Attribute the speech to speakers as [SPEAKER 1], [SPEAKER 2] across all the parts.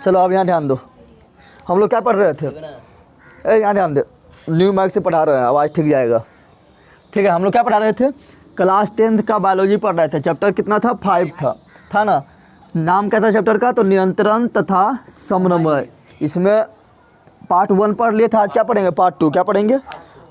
[SPEAKER 1] चलो अब यहाँ ध्यान दो, हम लोग क्या पढ़ रहे थे? यहाँ ध्यान दे, न्यू माइक से पढ़ा रहे हैं, आवाज़ ठीक जाएगा। ठीक है, हम लोग क्या पढ़ा रहे थे? क्लास 10th का बायोलॉजी पढ़ रहे थे। चैप्टर कितना था? 5 था ना। नाम क्या था चैप्टर का? तो नियंत्रण तथा समन्वय। इसमें पार्ट 1 पढ़ लिए था, आज क्या पढ़ेंगे? पार्ट 2 क्या पढ़ेंगे?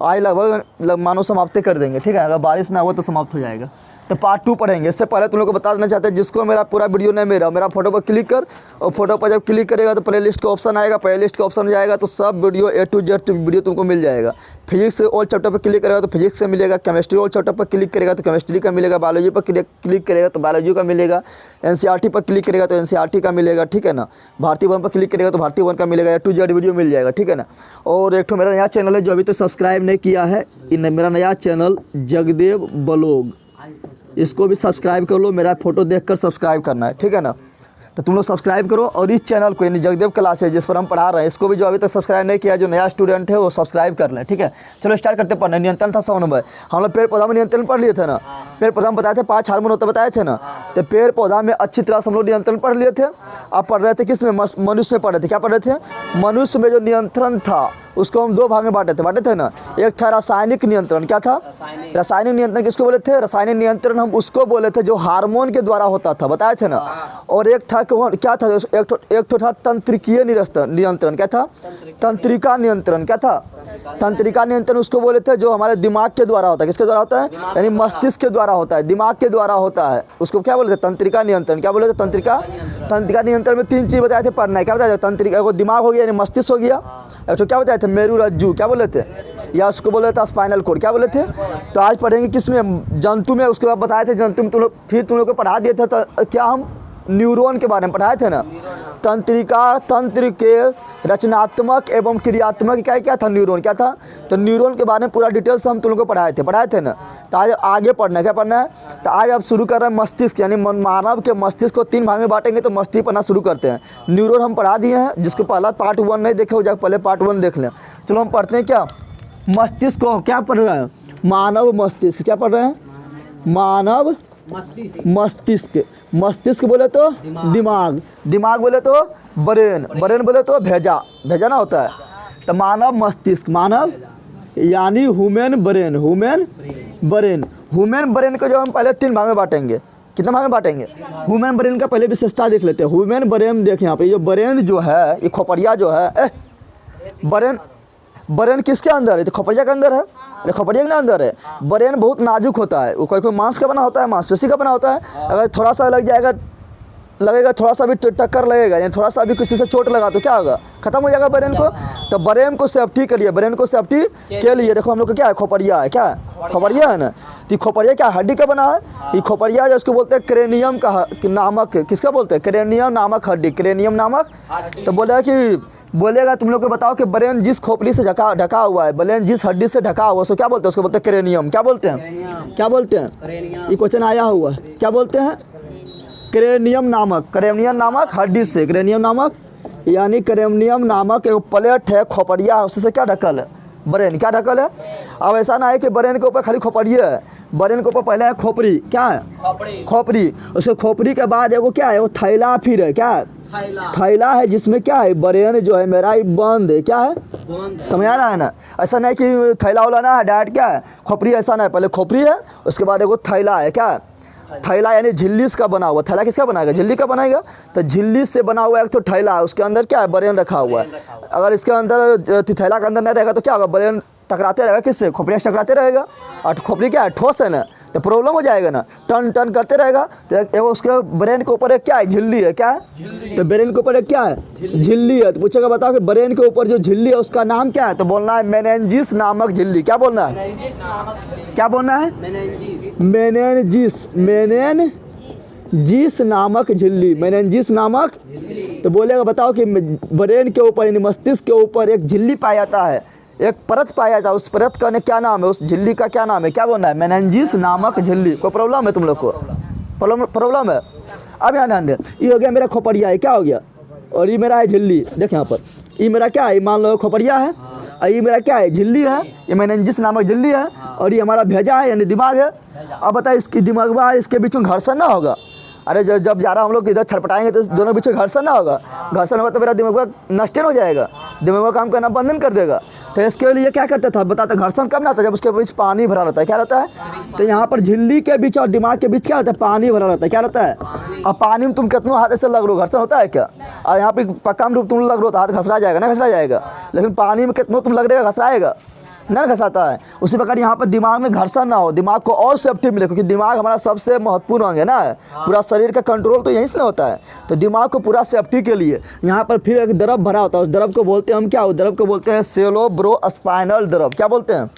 [SPEAKER 1] आज लगभग मानो समाप्ति कर देंगे। ठीक है, अगर बारिश ना हो तो समाप्त हो जाएगा। तो पार्ट 2 पढ़ेंगे। इससे पहले तुम लोग को बता देना चाहते हैं, जिसको मेरा पूरा वीडियो नहीं मेरा फोटो पर क्लिक कर, और फोटो पर जब क्लिक करेगा तो प्ले लिस्ट का ऑप्शन आएगा। प्ले लिस्ट का ऑप्शन जाएगा तो सब video A to Z video तुमको मिल जाएगा। फिजिक्स ऑल चैप्टर पर क्लिक करेगा तो फिजिक्स का मिलेगा, केमिस्ट्री ऑल चैप्टर पर क्लिक करेगा तो केमिस्ट्री का मिलेगा, बायोलॉजी पर क्लिक करेगा तो बायोलॉजी का मिलेगा, NCERT पर क्लिक करेगा तो NCERT का मिलेगा। ठीक है ना। भारतीय वन पर क्लिक करेगा तो भारतीय वन का मिलेगा, A to Z वीडियो मिल जाएगा। ठीक है ना। और एक तो मेरा नया चैनल है जो अभी तक सब्सक्राइब नहीं किया है, मेरा नया चैनल जगदेव ब्लॉग, इसको भी सब्सक्राइब कर लो। मेरा फोटो देखकर सब्सक्राइब करना है। ठीक है ना। तो तुम लोग सब्सक्राइब करो, और इस चैनल को यानी जगदेव क्लास है जिस पर हम पढ़ा रहे हैं, इसको भी जो अभी तक सब्सक्राइब नहीं किया, जो नया स्टूडेंट है वो सब्सक्राइब कर लें। ठीक है, चलो स्टार्ट करते पढ़ना। नियंत्रण था समन्वय। हम लोग पेड़ पौधा में नियंत्रण पढ़ लिए थे ना। पेड़ पौधा में बताए थे 5 हार्मोन होते बताए थे ना। तो पेड़ पौधा में अच्छी तरह से हम लोग नियंत्रण पढ़ लिए थे। आप पढ़ रहे थे किस में? मनुष्य में पढ़ रहे थे। क्या पढ़ रहे थे? मनुष्य में जो नियंत्रण था उसको हम 2 भाग में बांटे थे ना। एक था रासायनिक नियंत्रण। क्या था? रासायनिक नियंत्रण किसको बोले थे? रासायनिक नियंत्रण हम उसको बोले थे जो हार्मोन के द्वारा होता था, बताए थे ना। और एक था क्या था? एक तो था तंत्रिकीय नियंत्रण। क्या था? तंत्रिका नियंत्रण। क्या था? तंत्रिका नियंत्रण उसको बोले थे जो हमारे दिमाग के द्वारा होता है। किसके द्वारा होता है? यानी मस्तिष्क के द्वारा होता है, दिमाग के द्वारा होता है। उसको क्या बोले थे? तंत्रिका नियंत्रण। क्या बोले थे? तंत्रिका नियंत्रण में 3 चीज़ बताए थे पढ़ना है। क्या बताया? तंत्रिका को दिमाग हो गया यानी मस्तिष्क हो गया। एक तो क्या बताए थे? मेरुरज्जु। क्या बोले थे? या उसको बोले थे स्पाइनल कोड। क्या बोले थे? तो आज पढ़ेंगे किस में? जंतु में। उसके बाद बताए थे जंतु में फिर तुम लोग को पढ़ा दिए थे क्या हम? न्यूरॉन के बारे में पढ़ाए थे ना। तंत्र के रचनात्मक एवं क्रियात्मक क्या था? न्यूरॉन। क्या था? तो न्यूरॉन के बारे में पूरा डिटेल से हम तुम लोग को पढ़ाए थे ना। तो आज आगे पढ़ना है। क्या पढ़ना है? तो आज आप शुरू कर रहे हैं मस्तिष्क, यानी मानव के मस्तिष्क को 3 भाग में बांटेंगे। तो मस्तिष्क पढ़ना शुरू करते हैं। न्यूरॉन हम पढ़ा दिए हैं, जिसको पहला पार्ट 1 नहीं देखे हो जाए पहले पार्ट 1 देख लें। चलो हम पढ़ते हैं क्या? मस्तिष्क को क्या पढ़ रहे हैं? मानव मस्तिष्क। क्या पढ़ रहे हैं? मानव मस्तिष्क। मस्तिष्क बोले तो दिमाग, दिमाग बोले तो ब्रेन, ब्रेन बोले तो भेजा ना होता है। तो मानव मस्तिष्क, मानव यानी ह्यूमन ब्रेन, ह्यूमन ब्रेन को जो हम पहले 3 भाग में बांटेंगे। कितने भाग में बांटेंगे? ह्यूमन ब्रेन का पहले विशेषता देख लेते हैं। ह्यूमन ब्रेन देखें यहाँ पे, ये ब्रेन जो है, ये खोपड़िया जो है, ब्रेन किसके अंदर है? तो खोपड़िया के अंदर है। खोपड़िया के अंदर है। ब्रेन बहुत नाजुक होता है, वो कोई मांस का बना होता है, मांसपेशी का बना होता है। अगर थोड़ा सा लगेगा थोड़ा सा भी टक्कर लगेगा, यानी थोड़ा सा भी किसी से चोट लगा तो क्या होगा? खत्म हो जाएगा ब्रेन को। तो ब्रेन को सेफ्टी के लिए, ब्रेन को सेफ्टी के लिए देखो हम लोग को क्या है? खोपड़िया है। क्या है? खोपड़िया है ना। तो खोपड़िया क्या हड्डी का बना है? ये खोपड़िया जो उसको बोलते हैं क्रेनियम का नामक, किसका बोलते हैं? क्रेनियम नामक हड्डी, क्रेनियम नामक। तो बोलेगा तुम लोग को बताओ कि ब्रेन जिस खोपड़ी से ढका हुआ है, ब्रेन जिस हड्डी से ढका हुआ है उसको क्या बोलते हैं? उसको बोलते हैं क्रेनियम। क्या बोलते हैं? क्या बोलते हैं? ये क्वेश्चन आया हुआ है। क्या बोलते हैं? क्रेनियम नामक हड्डी से, क्रेनियम नामक यानी क्रेनियम नामक एक प्लेट है, खोपड़िया है, उससे क्या ढकल है? ब्रेन। क्या ढकल है? अब ऐसा ना है कि ब्रेन के ऊपर खाली खोपड़िया है, ब्रेन के ऊपर पहले है खोपड़ी। क्या है? खोपड़ी। उसके खोपड़ी के बाद एगो क्या है? वो थैला फिर है। क्या है? थैला है, जिसमें क्या है? ब्रेन जो है मेरा ही बंद है। क्या है? समझ आ रहा है ना। ऐसा नहीं कि थैला वाला ना है डायरेक्ट। क्या है? खोपड़ी ऐसा ना है, पहले खोपड़ी है उसके बाद एगो थैला है। क्या है? थैला यानी झिल्ली का बना हुआ। थैला किसका बनाएगा? झिल्ली का बनाएगा। तो झिल्ली से बना हुआ एक तो थैला है, उसके अंदर क्या है? ब्रेन रखा हुआ है। अगर इसके अंदर थैला के अंदर नहीं रहेगा तो क्या होगा? ब्रेन टकराते रहेगा किससे? खोपड़ी से टकराते रहेगा। और खोपड़ी क्या है? ठोस है ना, तो प्रॉब्लम हो जाएगा ना, टन करते रहेगा। तो उसके ब्रेन के ऊपर एक क्या है? झिल्ली है। क्या है? तो ब्रेन के ऊपर एक क्या है? झिल्ली है। तो पूछेगा बताओ कि ब्रेन के ऊपर जो झिल्ली है उसका नाम क्या है? तो बोलना है मेनिनजिस नामक झिल्ली। क्या बोलना है? क्या बोलना है? मेनिनजिस नामक झिल्ली, मेनिनजिस नामक। तो बोलेगा बताओ कि ब्रेन के ऊपर यानी मस्तिष्क के ऊपर एक झिल्ली पाया जाता है, एक परत पाया जाता है। उस परत का क्या नाम है? उस झिल्ली का क्या नाम है? क्या बोलना है? मेनिनजिस नामक झिल्ली। कोई प्रॉब्लम है तुम लोग को? प्रॉब्लम है? अब यहाँ ध्यान दे। ये हो गया मेरा खोपड़िया है। क्या हो गया? और ये मेरा है झिल्ली। देख यहाँ पर, ये मेरा क्या है? मान लो खोपड़िया है, और ये मेरा क्या है? झिल्ली है। ये मेनिनजिस नामक झिल्ली है, और ये हमारा भेजा है यानी दिमाग है। अब बताए इसकी दिमाग इसके बीच में घर्षण ना होगा? अरे जब जा रहा हम लोग इधर छटपटाएंगे तो दोनों बीच में घर्षण ना होगा, घर्षण होगा तो मेरा दिमाग नष्ट हो जाएगा, दिमाग काम करना बंधन कर देगा। तो इसके लिए क्या करता था बताता, घर्षण कब ना आता, जब उसके बीच पानी भरा रहता है। क्या रहता है, तो यहाँ पर झिल्ली के बीच और दिमाग के बीच क्या रहता है, पानी भरा रहता है। क्या रहता है, और पानी में तुम कितनों हाथ से लग रहे हो, घर्षण होता है क्या? और यहाँ पे पक्का में तुम लग रहे हो तो हाथ घसरा जाएगा ना, घसरा जाएगा। लेकिन पानी में कितनों तुम लग रहे हो, घसराएगा ना, घसाता है। उसी प्रकार यहाँ पर दिमाग में घर्षण ना हो, दिमाग को और सेफ्टी मिले, क्योंकि दिमाग हमारा सबसे महत्वपूर्ण अंग है ना, पूरा शरीर का कंट्रोल तो यहीं से ना होता है। तो दिमाग को पूरा सेफ्टी के लिए यहाँ पर फिर एक द्रव भरा होता है, उस द्रव को बोलते हैं हम क्या, उस द्रव को बोलते हैं सेरेब्रोस्पाइनल द्रव। क्या बोलते हैं,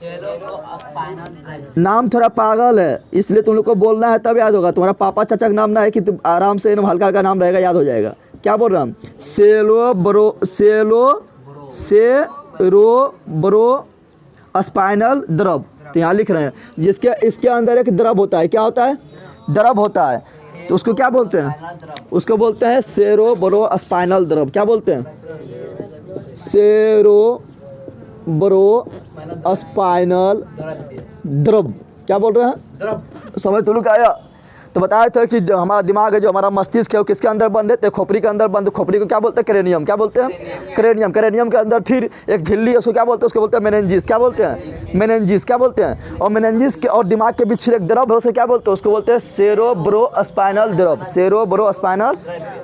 [SPEAKER 1] नाम थोड़ा पागल है इसलिए तुम लोग को बोलना है तब याद होगा। तुम्हारा पापा चाचा का नाम ना है कि तुम आराम से हल्का हल्का नाम रहेगा, याद हो जाएगा। क्या बोल रहा हूँ, सेरेब्रो स्पाइनल द्रव। तो यहाँ लिख रहे हैं जिसके इसके अंदर एक द्रव होता है। क्या होता है, द्रव होता है। तो उसको क्या बोलते हैं, उसको बोलते हैं सेरेब्रोस्पाइनल द्रव। क्या बोलते हैं, सेरेब्रोस्पाइनल द्रव। क्या बोल रहे हैं, समझ तो लोग आया। तो बताया था कि जो हमारा दिमाग है, जो हमारा मस्तिष्क है, वो किसके अंदर बंद है, तो खोपड़ी के अंदर बंद। खोपड़ी को क्या बोलते हैं, क्रेनियम। क्या बोलते हैं, क्रेनियम। क्रेनियम के अंदर फिर एक झिल्ली है, उसको क्या बोलते हैं, उसको बोलते हैं मेनिंजिस। क्या बोलते हैं, मेनिंजिस। क्या बोलते हैं, और मेनिंजिस के और दिमाग के बीच फिर एक द्रव है, उसको क्या बोलते हैं, उसको बोलते हैं सेरेब्रोस्पाइनल द्रव। सेरेब्रोस्पाइनल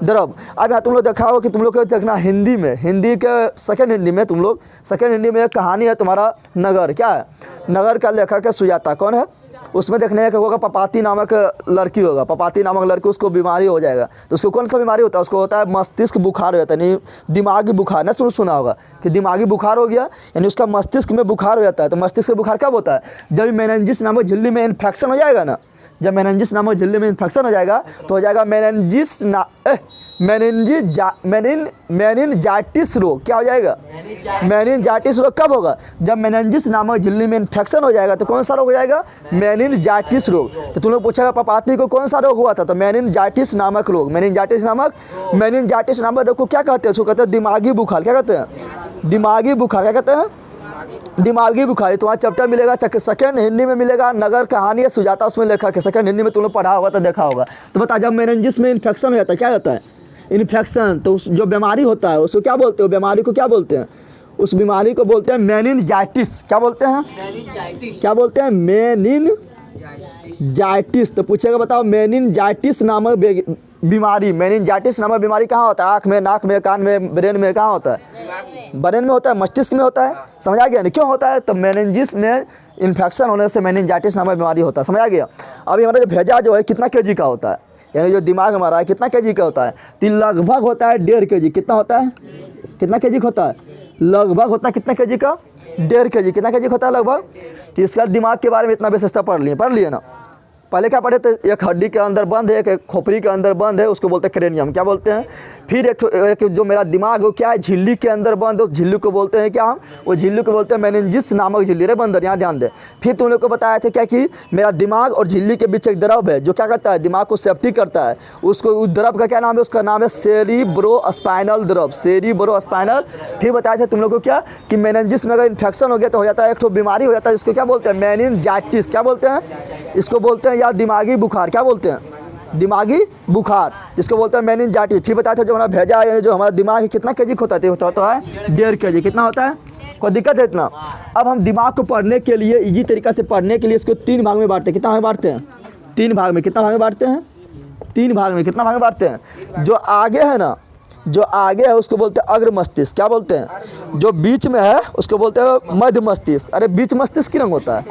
[SPEAKER 1] द्रव। अब यहाँ तुम लोग देखा हो कि तुम लोग को देखना हिंदी में, हिंदी के सेकेंड हिंदी में, तुम लोग सेकेंड हिंदी में एक कहानी है तुम्हारा नगर। क्या है, नगर का लेखक है सुजाता। कौन है, उसमें देखने का होगा पपाती नामक लड़की होगा, पपाती नामक लड़की, उसको बीमारी हो जाएगा। तो उसको कौन सा बीमारी होता है, उसको होता है मस्तिष्क बुखार हो जाता है, यानी दिमागी बुखार ना, सुना होगा कि दिमागी बुखार हो गया, यानी उसका मस्तिष्क में बुखार हो जाता है। तो मस्तिष्क बुखार कब होता है, जब मेनिंजिस नामक झिल्ली में इन्फेक्शन हो जाएगा ना, जब मेनिंजिस नामक झिल्ली में इन्फेक्शन हो जाएगा तो हो जाएगा मेनिनजाइटिस रोग। क्या हो जाएगा, मेनिनजाइटिस रोग। कब होगा, जब मेनिंजिस नामक झिल्ली में इन्फेक्शन हो जाएगा। तो कौन सा रोग हो जाएगा, मेनिनजाइटिस रोग। तो तुम लोग पूछेगा पपाती को कौन सा रोग हुआ था, तो मेनिनजाइटिस नामक रोग। मेनिनजाइटिस नामक रोग को क्या कहते हैं, उसको कहते हैं दिमागी बुखार। क्या कहते हैं, दिमागी बुखार। क्या कहते हैं, दिमागी बुखार। तुम्हारा चैप्टर मिलेगा सेकेंड हिंदी में मिलेगा, नगर कहानी है सुजाता, उसमें लिखा है। सेकेंड हिंदी में तुम लोग पढ़ा होगा तो देखा होगा। तो बता, जब मेनिंजिस में इन्फेक्शन हो जाता है, क्या होता है, इन्फेक्शन, तो जो बीमारी होता है उसको क्या बोलते हो, बीमारी को क्या बोलते हैं, उस बीमारी को बोलते हैं मेनिनजाइटिस। क्या बोलते हैं, क्या बोलते हैं, मेनिनजाइटिस। तो पूछेगा बताओ मेनिनजाइटिस नामक बीमारी, मेनिनजाइटिस नामक बीमारी कहाँ होता है, आँख में, नाक में, कान में, ब्रेन में, कहाँ होता है, ब्रेन में होता है, मस्तिष्क में होता है। समझ आ गया नहीं, क्यों होता है, तो मेनिंजिस में इन्फेक्शन होने से मेनिनजाइटिस नामक बीमारी होता है। समझ आ गया। अभी हमारा जो भेजा जो है कितना केजी का होता है, यानी जो दिमाग हमारा है कितना केजी का होता है, तो लगभग होता है 1.5 केजी। कितना होता है, कितना केजी का होता है, लगभग होता है कितना केजी का, 1.5 केजी। कितना केजी का होता है लगभग। तो इसका दिमाग के बारे में इतना विशेषता पढ़ लिए ना। पहले क्या पढ़े थे, एक हड्डी के अंदर बंद है, एक खोपड़ी के अंदर बंद है, उसको बोलते हैं क्रेनियम। क्या बोलते हैं, फिर एक जो मेरा दिमाग है क्या है, झिल्ली के अंदर बंद है, उस झिल्ली को बोलते हैं क्या, हम वो झिल्ली को बोलते हैं मेनिंजिस नामक झिल्ली। रे बंदर, यहाँ ध्यान दे। फिर तुम लोग को बताया था क्या कि मेरा दिमाग और झिल्ली के बीच एक द्रव है जो क्या करता है, दिमाग को सेफ्टी करता है। उसको उस द्रव का क्या नाम है, उसका नाम है सेरेब्रोस्पाइनल द्रव, सेरेब्रोस्पाइनल। फिर बताया था तुम लोग को क्या कि मेनिंजिस में अगर इन्फेक्शन हो गया तो हो जाता है, एक तो बीमारी हो जाता है, इसको क्या बोलते हैं, मेनिनजाइटिस। क्या बोलते हैं, इसको बोलते हैं या दिमागी बुखार। क्या बोलते हैं, दिमागी बुखार, जिसको बोलते हैं मेनिनजाइटिस। फिर बताया था जो हमारा भेजा है, यानी जो हमारा दिमाग है कितना केजी होता है, 1.5 केजी। कितना होता है, कोई दिक्कत है इतना। अब हम दिमाग को पढ़ने के लिए, इजी तरीका से पढ़ने के लिए इसको 3 भाग में बांटते हैं। कितना भाग में बांटते हैं, 3 भाग में। कितना भाग में बांटते हैं, 3 भाग में। कितना भाग में बांटते हैं, जो आगे है ना, जो आगे है उसको बोलते हैं अग्र मस्तिष्क। क्या बोलते हैं, जो बीच में है उसको बोलते हैं मध्य मस्तिष्क। अरे बीच मस्तिष्क की रंग होता है,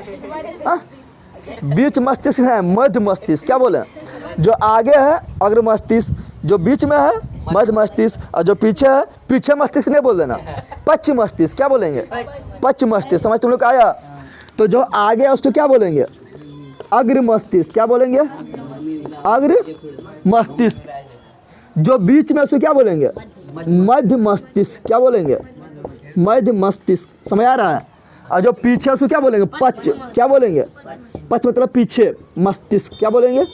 [SPEAKER 1] बीच मस्तिष्क है मध्य मस्तिष्क। क्या बोले, जो आगे है अग्र मस्तिष्क, जो बीच में है मध्य मस्तिष्क, और जो पीछे है, पीछे मस्तिष्क नहीं बोल देना, पश्च मस्तिष्क। क्या बोलेंगे, पश्च मस्तिष्क। समझ तुम लोग आया। तो जो आगे है उसको क्या बोलेंगे, अग्र मस्तिष्क। क्या बोलेंगे, अग्र मस्तिष्क। जो बीच में उसको क्या बोलेंगे, मध्य मस्तिष्क। क्या बोलेंगे, मध्य मस्तिष्क। समझ आ रहा है। और जो पीछे उसको क्या बोलेंगे, पश्च। क्या बोलेंगे, पश्च मतलब पीछे, मस्तिष्क। क्या बोलेंगे,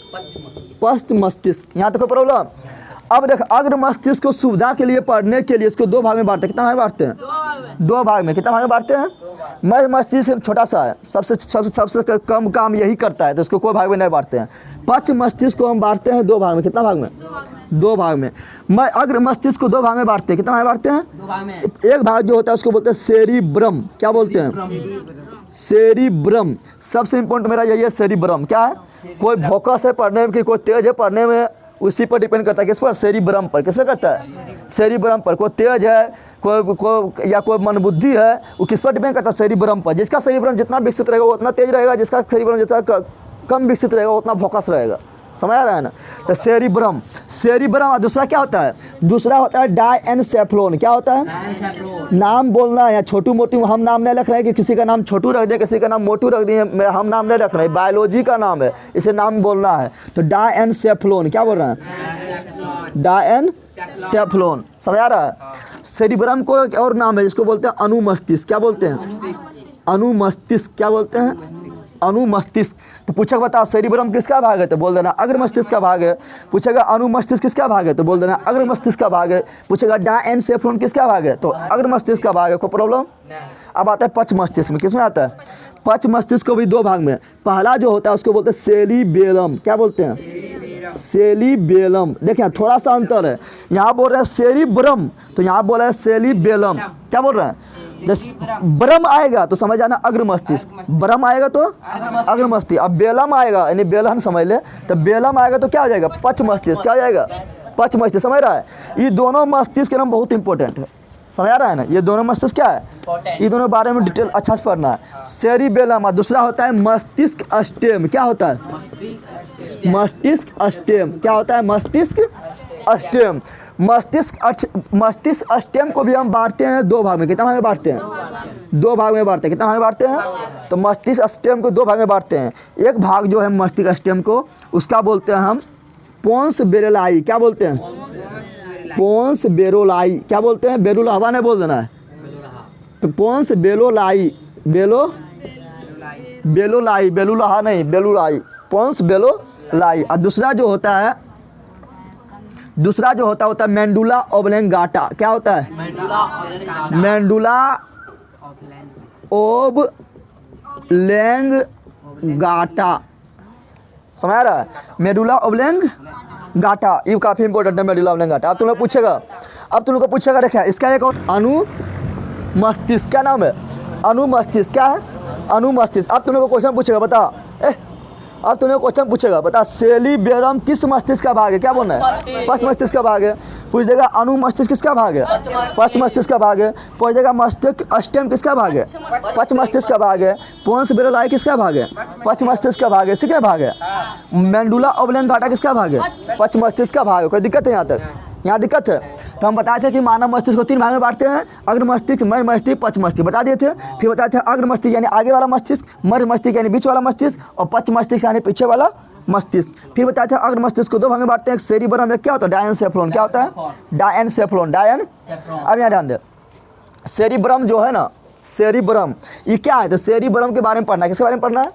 [SPEAKER 1] पश्च मस्तिष्क। यहाँ तक कोई प्रॉब्लम। अब देख, अग्र मस्तिष्क को सुविधा के लिए पढ़ने के लिए इसको 2 भाग में बांटते हैं। कितना भाग में बांटते हैं, 2 भाग में। कितना भाग में बांटते हैं, मध्य मस्तिष्क छोटा सा है, सबसे कम काम यही करता है, तो इसको कोई भाग में नहीं बांटते हैं। पश्च मस्तिष्क को हम बांटते हैं 2 भाग में। कितना भाग में? 2 भाग में। अग्र मस्तिष्क को 2 भाग में बांटते हैं। कितना भाग में बांटते हैं?
[SPEAKER 2] 2 भाग में।
[SPEAKER 1] एक भाग जो होता है उसको बोलते हैं सेरिब्रम। क्या बोलते हैं? सेरिब्रम। सबसे इंपॉर्टेंट मेरा यही है, सेरिब्रम क्या है? कोई फोकस है पढ़ने में कि कोई तेज है पढ़ने में, उसी पर डिपेंड करता है। किस पर? सेरिब्रम पर। किस पर करता है? सेरिब्रम पर। कोई तेज है, कोई या कोई मनबुद्धि है, वो किस पर डिपेंड करता है? सेरिब्रम पर। जिसका सेरिब्रम जितना विकसित रहेगा वो उतना तेज रहेगा, जिसका सेरिब्रम जितना कम विकसित रहेगा वो उतना फोकस रहेगा। समझ आ रहा है ना? तो सेरिब्रम। और दूसरा क्या होता है? दूसरा होता है डायनसेफ्लोन। क्या होता है? नाम बोलना है, छोटू मोटू हम नाम नहीं रख रहे हैं कि किसी का नाम छोटू रख दें, किसी का नाम मोटू रख दिए, हम नाम नहीं रख रहे हैं, बायोलॉजी का नाम है, इसे नाम बोलना है। तो डायनसेफ्लोन। क्या बोल रहे हैं? डायनसेफ्लोन। समझ आ रहा है? सेरिब्रम को एक और नाम है जिसको बोलते हैं अनुमस्तिष्क। क्या बोलते हैं? अनुमस्तिष्क। क्या बोलते हैं? अनुमस्तिष्क। तो पूछेगा बता सेरिब्रम किसका भाग है, तो बोल देना अग्र मस्तिष्क का भाग है। पूछेगा अनुमस्तिष्क किसका भाग है, तो बोल देना अग्र मस्तिष्क का भाग है। पूछेगा डायनसेफ्लोन किसका भाग है, तो अग्र मस्तिष्क का भाग है। कोई प्रॉब्लम? अब आता है पश्च मस्तिष्क में। किसमें आता है? पश्च मस्तिष्क को भी 2 भाग में। पहला जो होता है उसको बोलते हैं सेरिबेलम। क्या बोलते हैं? सेरिबेलम। देखिए थोड़ा सा अंतर है, यहाँ बोल रहे हैं सेरिब्रम, तो यहाँ बोल रहे हैं सेरिबेलम। क्या बोल रहे हैं? ब्रह्म आएगा तो समझ आना अग्र मस्तिष्क, ब्रह्म आएगा तो अग्र मस्तिष्क। अब बेलम आएगा यानी बेलन समझ ले, तो बेलम आएगा तो क्या हो जाएगा? पश्च मस्तिष्क। क्या हो जाएगा? पश्च मस्तिष्क। समझ रहा है? ये दोनों मस्तिष्क के नाम बहुत इंपॉर्टेंट है। समझ आ रहा है ना? ये दोनों मस्तिष्क क्या है, ये दोनों बारे में डिटेल अच्छा से पढ़ना है। सेरिबेलम। और दूसरा होता है मस्तिष्क अस्टेम। क्या होता है? मस्तिष्क अस्टेम। क्या होता है? मस्तिष्क अस्टेम। मस्तिष्क अस्टेम को भी हम बांटते हैं 2 भाग में। कितना भाग में बांटते हैं? 2 भाग में बांटते हैं। कितना भाग में बांटते हैं? तो मस्तिष्क अस्टेम को 2 भाग में बांटते हैं। एक भाग जो है मस्तिष्क अस्टेम को, उसका बोलते हैं हम पोन्स बेरोलाई। क्या बोलते हैं? पोन्स बेरोलाई। क्या बोलते हैं? बेरुला हवा नहीं बोल देना है, तो पोन्स बेलोलाई। बेलोलाई, बेलुलाहा नहीं, बेलुलाई, पोन्स बेलोलाई। और दूसरा जो होता है मेंडुला ओब्लेंगाटा। क्या होता है? मेंडुला ओब्लेंगाटा। समझ आ रहा है? मेडुला ओब्लेंगाटा, ये काफ़ी इंपॉर्टेंट है, मेडुला ओब्लेंगाटा। अब तुम लोग पूछेगा, देखिए इसका एक और अनुमस्तिष्क। क्या नाम है? अनुमस्तिष्क। क्या है? अनुमस्तिष्क। अब तुम लोग को क्वेश्चन पूछेगा, बता बता सेरिबेलम किस मस्तिष्क का भाग है? क्या बोलना है? पश्च मस्तिष्क का भाग है। पूछ देगा अनुमस्तिष्क किसका भाग है? पश्च मस्तिष्क का भाग है। पूछ देगा मस्तिष्क अस्टेम किसका भाग है? पश्च मस्तिष्क का भाग है। पोन्स बेरोलाई किसका भाग है? पश्च मस्तिष्क का भाग है। इसी का भाग है। मेंडुला ओब्लेंगाटा किसका भाग है? पश्च मस्तिष्क का भाग है। कोई दिक्कत है यहाँ तक? यहाँ दिक्कत है? तो हम बताए थे कि मानव मस्तिष्क को 3 भाग में बांटते हैं, अग्र मस्तिष्क, मध्य मस्तिष्क, पश्च मस्तिष्क बता दिए थे। फिर बताए थे अग्र मस्तिष्क यानी आगे वाला मस्तिष्क, मध्य मस्तिष्क यानी बीच वाला मस्तिष्क, और पश्च मस्तिष्क यानी पीछे वाला मस्तिष्क। फिर बताए थे अग्र मस्तिष्क को 2 भाग में बांटते हैं, एक सेरिब्रम, एक क्या होता है? डायनसेफ्लोन। क्या होता है? डायनसेफ्लोन। अब यहाँ ध्यान दे, सेरिब्रम जो है ना, सेरिब्रम ये क्या है? तो सेरिब्रम के बारे में पढ़ना है। किसके बारे में पढ़ना है?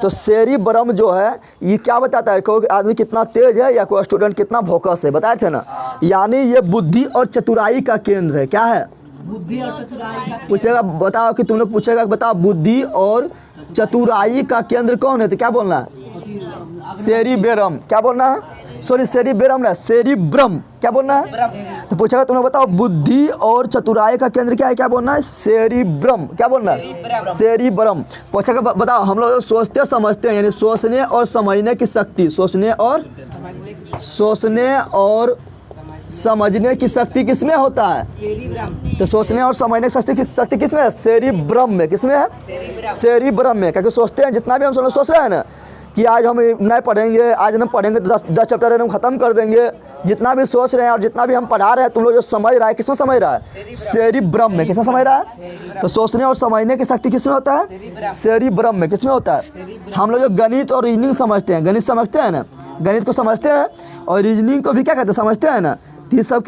[SPEAKER 1] तो सेरिब्रम जो है ये क्या बताता है? कोई आदमी कितना तेज है या कोई स्टूडेंट कितना फोकस है, बताए थे ना। यानी ये बुद्धि और चतुराई का केंद्र है। क्या है?
[SPEAKER 2] बुद्धि और चतुराई का।
[SPEAKER 1] पूछेगा, बताओ कि तुम लोग पूछेगा, बताओ बुद्धि और चतुराई का केंद्र कौन है, तो क्या बोलना है? सेरिबेलम। क्या बोलना है? सॉरी सेरिबेलम ना, सेरिब्रम। क्या बोलना है? तो पूछेगा तुम्हें बताओ बुद्धि और चतुराई का केंद्र क्या है? क्या बोलना है? सेरिब्रम। क्या बोलना है? सेरिब्रम। पूछेगा बताओ हम लोग सोचते समझते हैं यानी सोचने और समझने की शक्ति, सोचने और समझने की शक्ति किसमें होता है? तो सोचने और समझने की शक्ति किसमें है? सेरिब्रम में। किसमें है? सेरिब्रम में। क्योंकि सोचते हैं जितना भी हम सोच रहे हैं ना कि आज हम नहीं पढ़ेंगे, आज हम पढ़ेंगे तो 10 चैप्टर हम ख़त्म कर देंगे, जितना भी सोच रहे हैं और जितना भी हम पढ़ा रहे हैं तुम लोग जो समझ रहा है किसमें समझ रहा है? सेरिब्रम में। किसमें समझ रहा है? तो सोचने और समझने की शक्ति किसमें होता है? सेरिब्रम में। किसमें होता है? हम लोग जो गणित और रीजनिंग समझते हैं, गणित समझते हैं ना, गणित को समझते हैं और रीजनिंग को भी क्या कहते हैं? समझते हैं ना। ये सब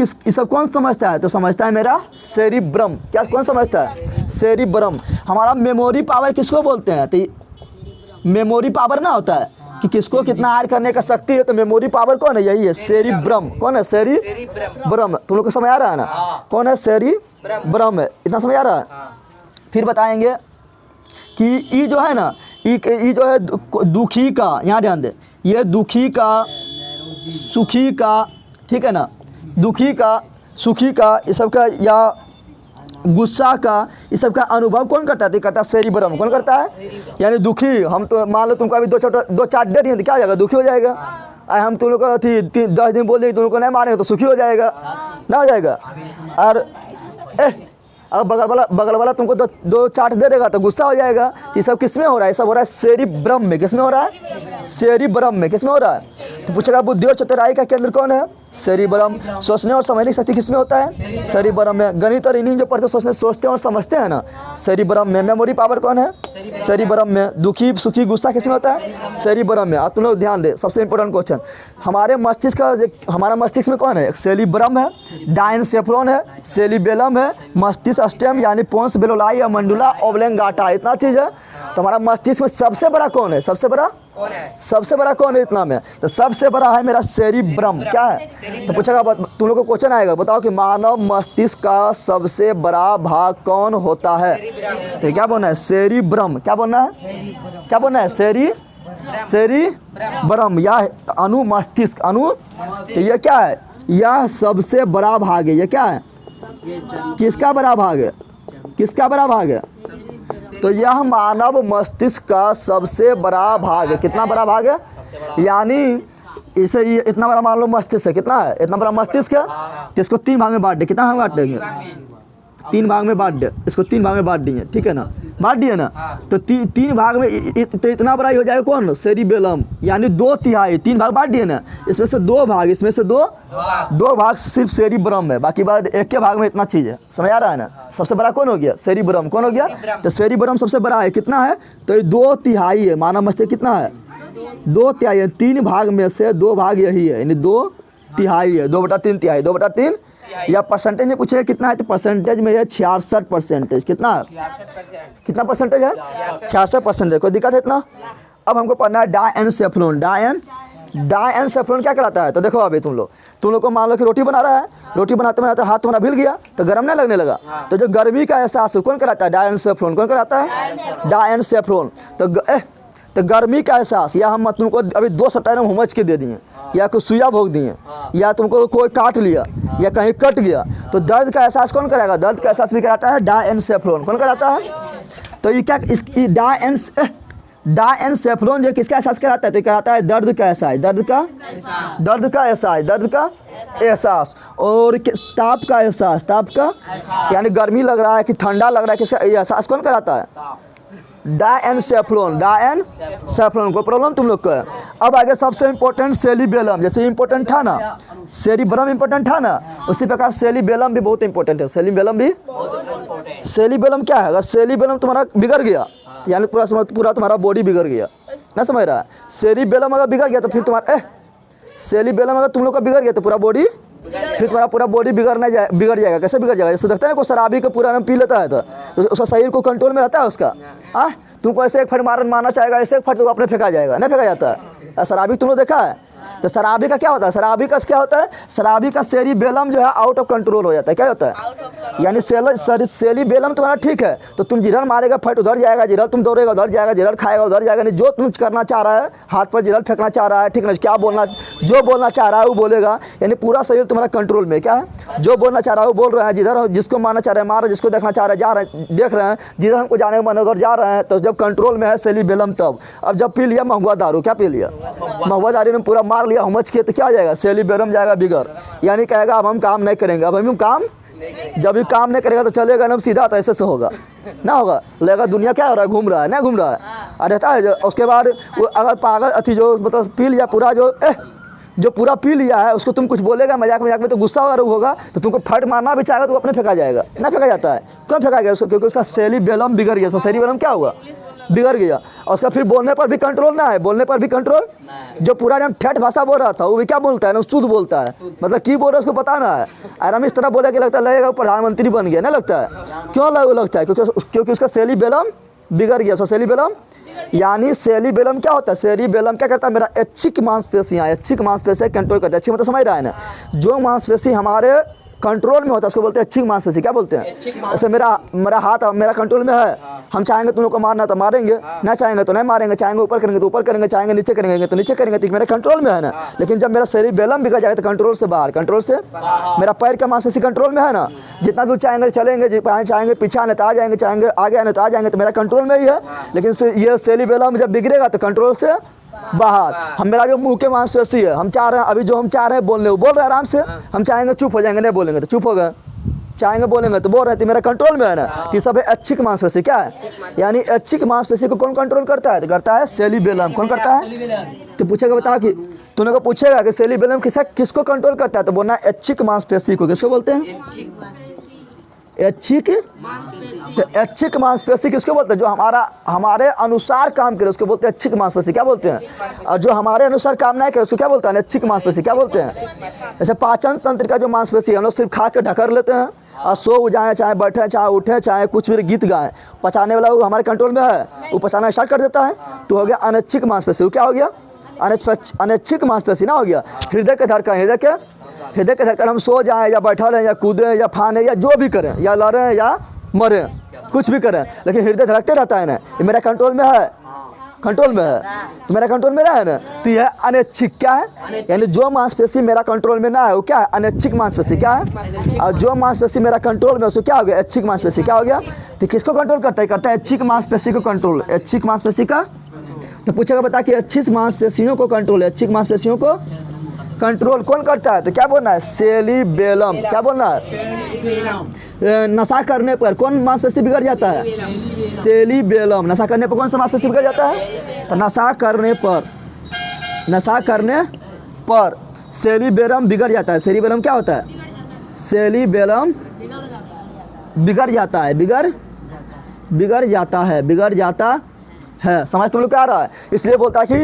[SPEAKER 1] कौन समझता है? तो समझता है मेरा सेरिब्रम। क्या कौन समझता है? सेरिब्रम। हमारा मेमोरी पावर किसको बोलते हैं? तो मेमोरी पावर ना होता है कि किसको कितना ऐड करने का शक्ति है, तो मेमोरी पावर कौन है? यही है सेरिब्रम। कौन है? सेरिब्रम। तुम लोग को समझ आ रहा है ना? कौन है? सेरिब्रम है। इतना समझ आ रहा है? फिर बताएंगे कि ई जो है ना, ई जो है दुखी का, यहाँ ध्यान दे, ये दुखी का, सुखी का, ठीक है ना, दुखी का, सुखी का, ये सब का, या गुस्सा का, इस सब का अनुभव कौन करता है? तो करता है सेरिब्रम। कौन करता है? यानी दुखी, हम तो मान लो तुमको अभी दो चार डेट है तो क्या हो जाएगा? दुखी हो जाएगा। हम तुम लोग को 10 दिन बोल देंगे, तुम लोग को नहीं मारेंगे तो सुखी हो जाएगा, ना हो जाएगा। और अब बगल वाला तुमको दो चाट दे देगा तो गुस्सा हो जाएगा। ये सब किस में हो रहा है? ये सब हो रहा है सेरिब्रम में। किस में हो रहा है? सेरिब्रम में। किस में हो रहा है? तो पूछेगा बुद्धि और चतुराई का केंद्र कौन है? सेरिब्रम। सोचने और समझने की शक्ति किस में होता है? सेरिब्रम में। गणित और रीजनिंग जो पढ़ते सोचते और समझते हैं ना, सेरिब्रम में। मेमोरी पावर कौन है? सेरिब्रम में। दुखी, सुखी, गुस्सा किस में होता है? सेरिब्रम में। अब तुम लोग ध्यान दे, सबसे इंपॉर्टेंट क्वेश्चन, हमारे मस्तिष्क का, हमारा मस्तिष्क में कौन है? सेरिब्रम है, डायनसेफ्रॉन है, सेरिबेलम है, मस्तिष्क स्टेम यानी पोन्स बेलोलाई या मंडुला ओब्लेंगाटा, इतना चीज़ है। तो हमारा मस्तिष्क में सबसे बड़ा कौन है? सबसे बड़ा सबसे बड़ा कौन है इतना में? तो सबसे बड़ा है मेरा सेरिब्रम। क्या है? तो पूछेगा, तुम लोग को क्वेश्चन आएगा, बताओ कि मानव मस्तिष्क का सबसे बड़ा भाग कौन होता है? तो क्या बोलना है? सेरिब्रम। क्या बोलना है? क्या बोलना है? सेरिब्रम या अनु मस्तिष्क। अनु, तो ये क्या है? यह सबसे बड़ा भाग है। ये क्या है? किसका बड़ा भाग है? किसका बड़ा भाग है? तो यह मानव मस्तिष्क का सबसे बड़ा भाग है। कितना बड़ा भाग है? यानी इसे, ये इतना बड़ा मान लो मस्तिष्क है, कितना है? इतना बड़ा मस्तिष्क है, तो इसको 3 भाग में बांट दे। कितना भाग बांट देंगे? 3 भाग में बांट दे, इसको 3 भाग में बांट देंगे, ठीक है ना? बांट दिए ना, तो 3 भाग में तो इतना बड़ा ही हो जाएगा कौन? सेरिबेलम, यानी 2/3। 3 भाग बांट दिए ना, इसमें से 2 भाग, इसमें से दो भाग सिर्फ सेरिब्रम है, बाकी बात एक के भाग में इतना चीज़ है। समझ आ रहा है ना? सबसे बड़ा कौन हो गया? सेरिब्रम। कौन हो गया? तो सेरिब्रम सबसे बड़ा है। कितना है? तो ये 2/3 है। मानव मस्तिष्क कितना है? 2/3 है। 3 भाग में से 2 भाग यही है, यानी 2/3 है। 2/3 2/3 या परसेंटेज में पूछे कितना है? तो परसेंटेज में है 66%। कितना है? कितना परसेंटेज है? 66%। कोई दिक्कत है इतना? अब हमको पढ़ना है डायनसेफ्रॉन। डायनसेफ्रॉन क्या कहलाता है? तो देखो, अभी तुम लोग को मान लो कि रोटी बना रहा है, रोटी बनाते बनाते हाथ तुम्हारा भिल गया तो गर्म नहीं लगने लगा, तो जो गर्मी का एहसास कौन कराता है? डायनसेफ्रॉन। कौन कराता है? डायनसेफ्रॉन। तो गर्मी का एहसास, या हम तुमको अभी 2 सटाइन हुमच के दे दिए, या कोई सुइया भोग दिए, या तुमको कोई काट लिया, या कहीं कट गया, तो दर्द का एहसास कौन कराएगा? दर्द का एहसास भी कराता है डायनसेफ्रॉन। कौन कराता है? तो ये क्या, डायनसेफ्रॉन जो किसका एहसास कराता है? तो कराता है दर्द का एहसास। दर्द का एहसास और ताप का एहसास। ताप का यानी गर्मी लग रहा है कि ठंडा लग रहा है, किसका एहसास कौन कराता है? डायनसेफ्रॉन। कोई प्रॉब्लम तुम लोग को है? अब आगे सबसे इम्पोर्टेंट सेरिबेलम। जैसे इम्पोर्टेंट था ना, सेरिब्रम इम्पोर्टेंट था ना, उसी प्रकार सेरिबेलम भी बहुत इंपॉर्टेंट है। सेरिबेलम क्या है? अगर सेरिबेलम तुम्हारा बिगड़ गया, यानी पूरा तुम्हारा बॉडी बिगड़ गया, ना समझ रहा है? सेरिबेलम अगर बिगड़ गया तो फिर तुम्हारा सेरिबेलम अगर तुम लोग का बिगड़ गया तो पूरा बॉडी, फिर तुम्हारा पूरा बॉडी बिगड़ जाएगा। कैसे बिगड़ जाएगा? जैसे देखता है ना, कोई शराबी को पूरा पी लेता है तो उसका शरीर को कंट्रोल में रहता है उसका। हाँ, तुमको ऐसे एक फट मारना चाहेगा, ऐसे एक फट तो अपने फेंका जाएगा, नहीं फेंका जाता है। शराबी तुम लोग देखा है? तो शराबी का क्या होता है? शराबी का क्या होता है? शराबी का सेरिबेलम जो है आउट ऑफ कंट्रोल हो जाता है। क्या होता है? यानी सेरिबेलम तुम्हारा ठीक है तो तुम जिधर मारेगा फट उधर जाएगा, जिधर तुम दौड़ेगा उधर जाएगा, जिधर खाएगा उधर जाएगा, नहीं जो तुम करना चाह रहा है, हाथ पर जिधर फेंकना चाह रहा है, ठीक ना, क्या बोलना, जो बोलना चाह रहा है वो बोलेगा। यानी पूरा शरीर तुम्हारा कंट्रोल में। क्या है? जो बोलना चाह रहा है वो बोल रहा है, जिधर जिसको मारना चाह रहे हैं मार रहे हैं, जिसको देखना चाह रहे हैं जा रहे हैं, देख रहे हैं, जिधर हमको जाने का मन उधर जा रहे हैं। तो जब कंट्रोल में है सेरिबेलम तब। अब जब पी लिया महुआ दारू, क्या पी लिया? महुआ दारू ने पूरा मार लिया हुमच के, तो क्या हो जाएगा? सेरिबेलम जाएगा बिगड़, यानी कहेगा अब हम काम नहीं करेंगे। अब हम काम, जब भी काम नहीं करेगा तो चलेगा ना, सीधा तो ऐसे से होगा ना, होगा लगेगा दुनिया क्या हो रहा है, घूम रहा है, नहीं घूम रहा है, और रहता है। उसके बाद वो अगर पागल अथी जो मतलब पी लिया पूरा, जो पूरा पी लिया है उसको तुम कुछ बोलेगा मजाक में तो गुस्सा अगर होगा तो तुमको फट मारना भी चाहेगा तो अपने फेंका जाएगा, ना फेंका जाता है। क्यों फेंका गया? उसको क्योंकि उसका सेरिबेलम बिगड़ गया। सेरिबेलम क्या हुआ? बिगड़ गया। और उसका फिर बोलने पर भी कंट्रोल ना है, बोलने पर भी कंट्रोल। जो पूरा हम ठेठ भाषा बोल रहा था वो भी क्या बोलता है ना, शुद्ध बोलता है, मतलब की बोल रहा है उसको पता ना है। और हम इस तरह बोले कि लगता है लगेगा प्रधानमंत्री बन गया, ना लगता है। क्यों लगता है? क्योंकि उसका सेरिबेलम बिगड़ गया। सेरिबेलम यानी सेरिबेलम क्या होता है? सेरिबेलम क्या करता है? मेरा ऐच्छिक मांसपेशियाँ कंट्रोल करता है। अच्छी मतलब समझ रहा है ना? जो मांसपेशी हमारे कंट्रोल में होता है उसको बोलते हैं ऐच्छिक मांसपेशी। क्या बोलते हैं? जैसे मेरा हाथ मेरा कंट्रोल में है, हम चाहेंगे तुम लोग को मारना तो मारेंगे, ना चाहेंगे तो नहीं मारेंगे, चाहेंगे ऊपर करेंगे तो ऊपर करेंगे, चाहेंगे नीचे करेंगे तो नीचे करेंगे, तो मेरे कंट्रोल में है ना। लेकिन जब मेरा सेरिबेलम बिगड़ जाएगा तो कंट्रोल से बाहर, कंट्रोल से मेरा पैर का मांसपेशी कंट्रोल में है ना। जितना दूर चाहेंगे चलेंगे, चाहेंगे पीछे आने तो आ जाएंगे, चाहेंगे आगे आने तो आ जाएंगे, तो मेरा कंट्रोल में ही है। लेकिन ये सेरिबेलम जब बिगड़ेगा तो कंट्रोल से बाहर। हम मेरा जो मुंह के मांसपेशी है, हम चाह रहे हैं अभी जो हम चाह रहे हैं बोलने, वो बोल रहे हैं आराम से। हम चाहेंगे चुप हो जाएंगे, नहीं बोलेंगे तो चुप हो गए, चाहेंगे बोलेंगे तो बोल रहे थे, मेरा कंट्रोल में है ना। तो सब है ऐच्छिक मांसपेशी, क्या है यानी ऐच्छिक मांसपेशी को कौन कंट्रोल करता है? तो करता है सेरिबेलम। कौन करता है? तो पूछेगा, बता कि तूने को पूछेगा कि सेरिबेलम किसको कंट्रोल करता है, तो बोलना ऐच्छिक मांसपेशी को। किसको बोलते हैं? ऐच्छिक। तो ऐच्छिक मांसपेशी किसको बोलते हैं? जो हमारे अनुसार काम करे उसको बोलते हैं ऐच्छिक मांसपेशी। क्या बोलते हैं? और जो हमारे अनुसार काम नहीं करे उसको क्या बोलते हैं? अनैच्छिक मांसपेशी। क्या बोलते हैं? जैसे पाचन तंत्र का जो मांसपेशी हम लोग सिर्फ खा के ढकर लेते हैं और सो जाए, चाहे बैठे, चाहे उठे, चाहे कुछ भी गीत गाएं, पचाने वाला वो हमारे कंट्रोल में है, वो पचाना स्टार्ट कर देता है, तो हो गया अनैच्छिक मांसपेशी। वो क्या हो गया? अनैच्छिक मांसपेशी ना हो गया। हृदय के धड़कन, हृदय के धड़कन हम सो जाएं या बैठा रहें या कूदें या फाने या जो भी करें, या लड़ें या मरें, कुछ भी करें, लेकिन हृदय धड़कते रहता है ना, ये मेरा कंट्रोल में है, कंट्रोल में है, तो मेरा कंट्रोल में है ना। तो यह अनैच्छिक क्या है? यानी जो मांसपेशी मेरा कंट्रोल में ना है वो क्या है? अनैच्छिक मांसपेशी। क्या है? और जो मांसपेशी मेरा कंट्रोल में उसको क्या हो गया? ऐच्छिक मांसपेशी। क्या हो गया? तो किसको कंट्रोल करता है? करता है ऐच्छिक मांसपेशी को कंट्रोल, ऐच्छिक मांसपेशी का। तो पूछेगा, बता कि ऐच्छिक मांसपेशियों को कंट्रोल, ऐच्छिक मांसपेशियों को कंट्रोल कौन करता है? तो क्या बोलना है? सेरिबेलम। क्या बोलना है? नशा करने पर कौन मांसपेशी बिगड़ जाता है? सेरिबेलम। नशा करने पर कौन सा मांसपेशी बिगड़ जाता है? तो नशा करने पर सेरिबेलम बिगड़ जाता है। सेरिबेलम क्या होता है? सेरिबेलम बिगड़ जाता है, बिगड़ जाता है। समझ तुम लोग क्या आ रहा है? इसलिए बोलता है कि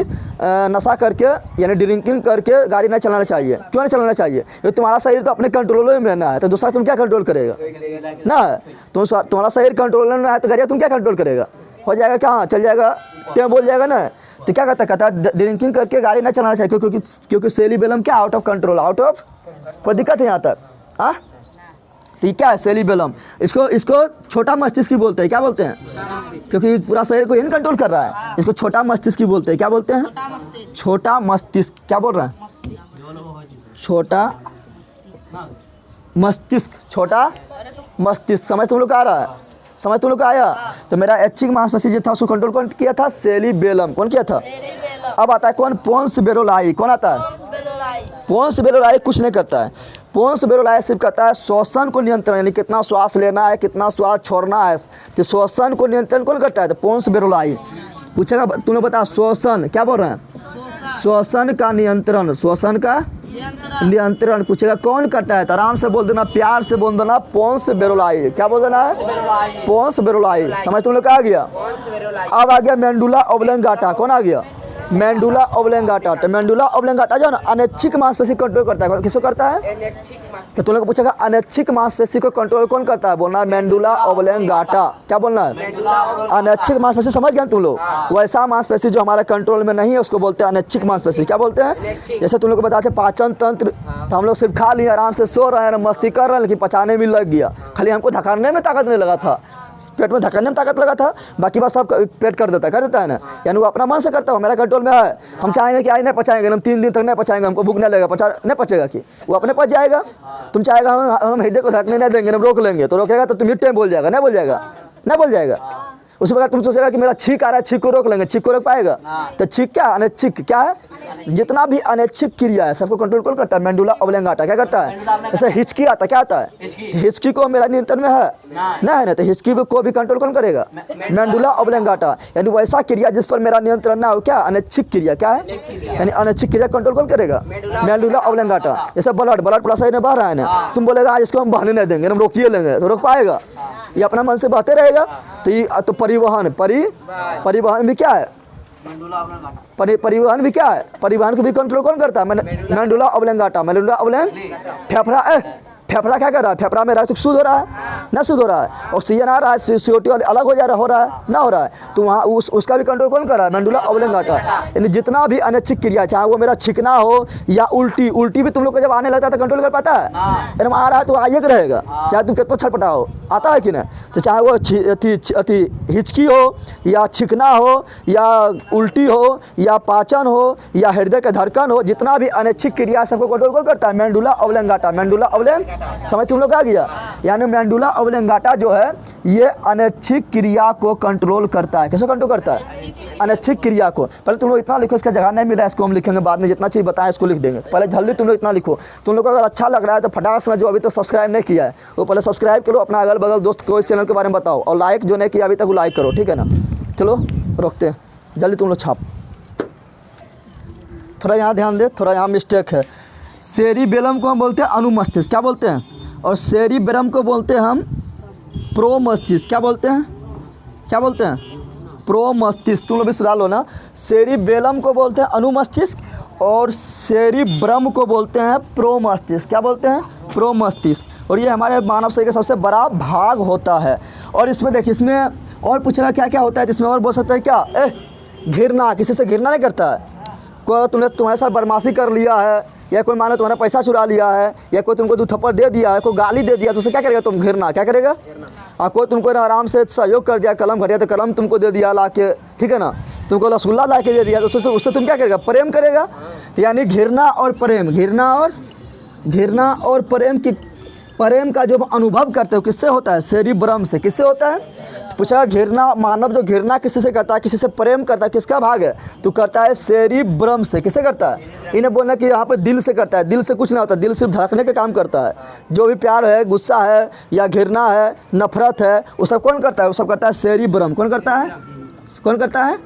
[SPEAKER 1] नशा करके यानी ड्रिंकिंग करके गाड़ी नहीं चलाना चाहिए। क्यों नहीं चलाना चाहिए? ये तुम्हारा शरीर तो अपने कंट्रोल में रहना है, तो दूसरा तुम क्या कंट्रोल करेगा ना? तुम्हारा शरीर कंट्रोल में है तो गाड़ी तुम क्या कंट्रोल करेगा? हो जाएगा क्या? हाँ, चल जाएगा, टेम बोल जाएगा ना। तो क्या कहता है? ड्रिंकिंग करके गाड़ी नहीं चलाना चाहिए, क्योंकि सेरिबेलम क्या out of control, out of. कोई दिक्कत है यहाँ तक? हाँ, तो ये क्या है? सेरिबेलम। इसको छोटा मस्तिष्क भी बोलते हैं। क्या बोलते हैं? क्योंकि पूरा शरीर को इन कंट्रोल कर रहा है, इसको छोटा मस्तिष्क भी बोलते हैं। क्या बोलते हैं? छोटा मस्तिष्क। क्या बोल रहा है? छोटा मस्तिष्क, छोटा मस्तिष्क। समझ तुम लोग का आ रहा है? समझ तुम लोग का आया? तो मेरा ऐच्छिक मांसपेशी जो था उसको कंट्रोल कौन किया था? सेरिबेलम। कौन किया था? अब आता है कौन? पोन्स बेरोलाई। कौन आता है? पोन्स बेरोलाई कुछ नहीं करता है। पोन्स बेरोलाई सिर्फ कहता है श्वसन को नियंत्रण, यानी कितना श्वास लेना है, कितना श्वास छोड़ना है, तो श्वसन को नियंत्रण कौन करता है? तो पोन्स बेरोलाई। पूछेगा, तूने बता श्वसन क्या बोल रहे हैं? श्वसन का नियंत्रण, श्वसन का नियंत्रण पूछेगा कौन करता है? तो आराम से बोल देना, प्यार से बोल देना, पोन्स बेरोलाई। क्या बोल देना है? पोन्स बेरोलाई। समझ तुम लोग क्या आ गया? अब आ गया मेंडुला ओब्लेंगाटा। कौन आ गया? मेंडुला ओब्लेंगाटा। तो मेंडुला ओब्लेंगाटा जो है ना अनैच्छिक मांसपेशी कंट्रोल करता है। किसको करता है? तो तुम लोग पूछेगा अनैच्छिक मांसपेशी को कंट्रोल कौन करता है? बोलना है मेंडुला ओब्लेंगाटा। क्या बोलना है? अनैच्छिक मांसपेशी। समझ गए तुम लोग? वैसा मांसपेशी जो हमारे कंट्रोल में नहीं है उसको बोलते हैं अनैच्छिक मांसपेशी। क्या बोलते हैं? जैसे तुम लोग को बताते पाचन तंत्र, तो हम लोग सिर्फ खा लिए, आराम से सो रहे हैं, मस्ती कर रहे हैं, लेकिन पचाने में लग गया, खाली हमको धकारने में ताकत नहीं लगा था, पेट में धक्कने में ताकत लगा था, बाकी बात सब पेट कर देता है ना। यानी वो अपना मन से करता है, मेरा कंट्रोल में है। हम चाहेंगे कि आज नहीं पचाएंगे, हम 3 दिन तक नहीं पचाएंगे, हमको भूख नहीं लगेगा, नहीं पचेगा कि वो अपने पच जाएगा। तुम चाहेगा हम हृदय को धक्कने नहीं देंगे, हम रोक लेंगे, तो रोकेगा तो तुम ही टाइम बोल जाएगा, नहीं बोल जाएगा, नहीं बोल जाएगा। उसके बाद तुम सोचेगा कि मेरा छींक आ रहा है, छींक को रोक लेंगे, छींक को रोक पाएगा? तो छींक क्या? अनैच्छिक। क्या है? जितना भी अनैच्छिक क्रिया है सबको कंट्रोल कौन करता है? मेंडुला ओब्लेंगाटा। क्या करता है? जैसे हिचकी आता, क्या आता है? हिचकी को मेरा नियंत्रण में है ना, है ना, तो हिचकी को भी कंट्रोल कौन करेगा? मेंडुला ओब्लेंगाटा। यानी वैसा क्रिया जिस पर मेरा नियंत्रण ना हो, क्या? अनैच्छिक क्रिया। क्या है? यानी अनैच्छिक क्रिया कंट्रोल कौन करेगा? मेंडुला ओब्लेंगाटा। जैसे ब्लड पूरा शरीर में बह रहा है ना, तुम बोलेगा आज इसको हम बहने नहीं देंगे, हम रोकिए लेंगे, तो रोक पाएगा? ये अपना मन से बहते रहेगा। तो ये तो परिवहन भी क्या है? परिवहन भी क्या है? परिवहन को भी कंट्रोल कौन करता है? मेंडुला ओब्लेंगाटा। मेंडुला ओब्लेंग। फेफड़ा क्या कर रहा है? फेफड़ा में रक्त शुद्ध हो रहा है, ना शुद्ध हो रहा है, ऑक्सीजन आ रहा है, CO2 अलग हो जा रहा, हो रहा है ना हो रहा है, तो वहाँ उसका भी कंट्रोल कौन कर रहा है? मेंडुला ऑब्लिंगाटा। यानी जितना भी अनैच्छिक क्रिया, चाहे वो मेरा छिकना हो या उल्टी भी तुम लोग को जब आने लगता है तो कंट्रोल कर पाता है? यानी आ रहा है तो आइए के रहेगा, चाहे तुम कितना छटपटाओ, आता है कि नहीं? तो चाहे वो हिचकी हो या छिकना हो या उल्टी हो या पाचन हो या हृदय का धड़कन हो, जितना भी अनैच्छिक क्रिया सबको कंट्रोल कौन करता है? मेंडुला ऑब्लिंगाटा। मेंडुला ऑब्लिंग समझ तुम लोग आ गया? यानी मेंडुला ऑब्लिंगाटा जो है ये अनैच्छिक क्रिया को कंट्रोल करता है। कैसे कंट्रोल करता है? अनैच्छिक क्रिया को। पहले तुम लोग इतना लिखो, इसका जगह नहीं मिला, इसको हम लिखेंगे बाद में, जितना चीज़ बताएं इसको लिख देंगे। पहले जल्दी तुम लोग इतना लिखो। तुम लोग को अगर अच्छा लग रहा है तो फटाक से जो अभी तक सब्सक्राइब नहीं किया है वो पहले सब्सक्राइब करो, अपना अगल बगल दोस्त को इस चैनल के बारे में बताओ, और लाइक जो नहीं किया अभी तक वो लाइक करो, ठीक है ना? चलो रोकते हैं, जल्दी तुम लोग छाप। थोड़ा यहाँ ध्यान दे, थोड़ा यहाँ मिस्टेक है। सेरिबेलम को हम बोलते हैं अनुमस्तिष्क, क्या बोलते हैं? और सेरिबेलम को बोलते हैं हम प्रोमस्तिष्क। क्या बोलते हैं? क्या बोलते हैं? प्रोमस्तिष्क। तुम लोग भी सुधार लो ना। सेरिबेलम को बोलते हैं अनुमस्तिष्क और सेरिब्रम को बोलते हैं प्रोमस्तिष्क। क्या बोलते हैं? प्रोमस्तिष्क। और ये हमारे मानव शरीर का सबसे बड़ा भाग होता है। और इसमें देखिए, इसमें और पूछेगा क्या क्या होता है, जिसमें और बोल सकते हैं क्या? घृणा, किसी से घृणा नहीं करता है। कोई तुमने तुम्हारे साथ बदमाशी कर लिया है, या कोई मानो तुम्हारा पैसा चुरा लिया है, या कोई तुमको 2 थप्पड़ दे दिया है, कोई गाली दे दिया, तो उसे क्या करेगा तुम? घृणा। क्या करेगा? कोई तुमको आराम से सहयोग कर दिया, कलम घटिया तो कलम तुमको दे दिया ला के, ठीक है ना? तुमको रसगुल्ला ला के दे दिया, तो उससे तुम क्या करेगा? प्रेम करेगा। तो यानी घृणा और प्रेम, घृणा और प्रेम का जो अनुभव करते हो किससे होता है? सेरिब्रम से। किससे होता है? तो पूछा घृणा, मानव जो घृणा किसी से करता है, किसी से प्रेम करता है, किसका भाग है? तो करता है सेरिब्रम से। किससे करता है? इन्हें बोलना कि यहाँ पे दिल से करता है, दिल से कुछ नहीं होता, दिल सिर्फ धड़कने का काम करता है। जो भी प्यार है, गुस्सा है या घृणा है, नफरत है, वो सब कौन करता है? वो सब करता है सेरिब्रम। कौन करता है? कौन करता है?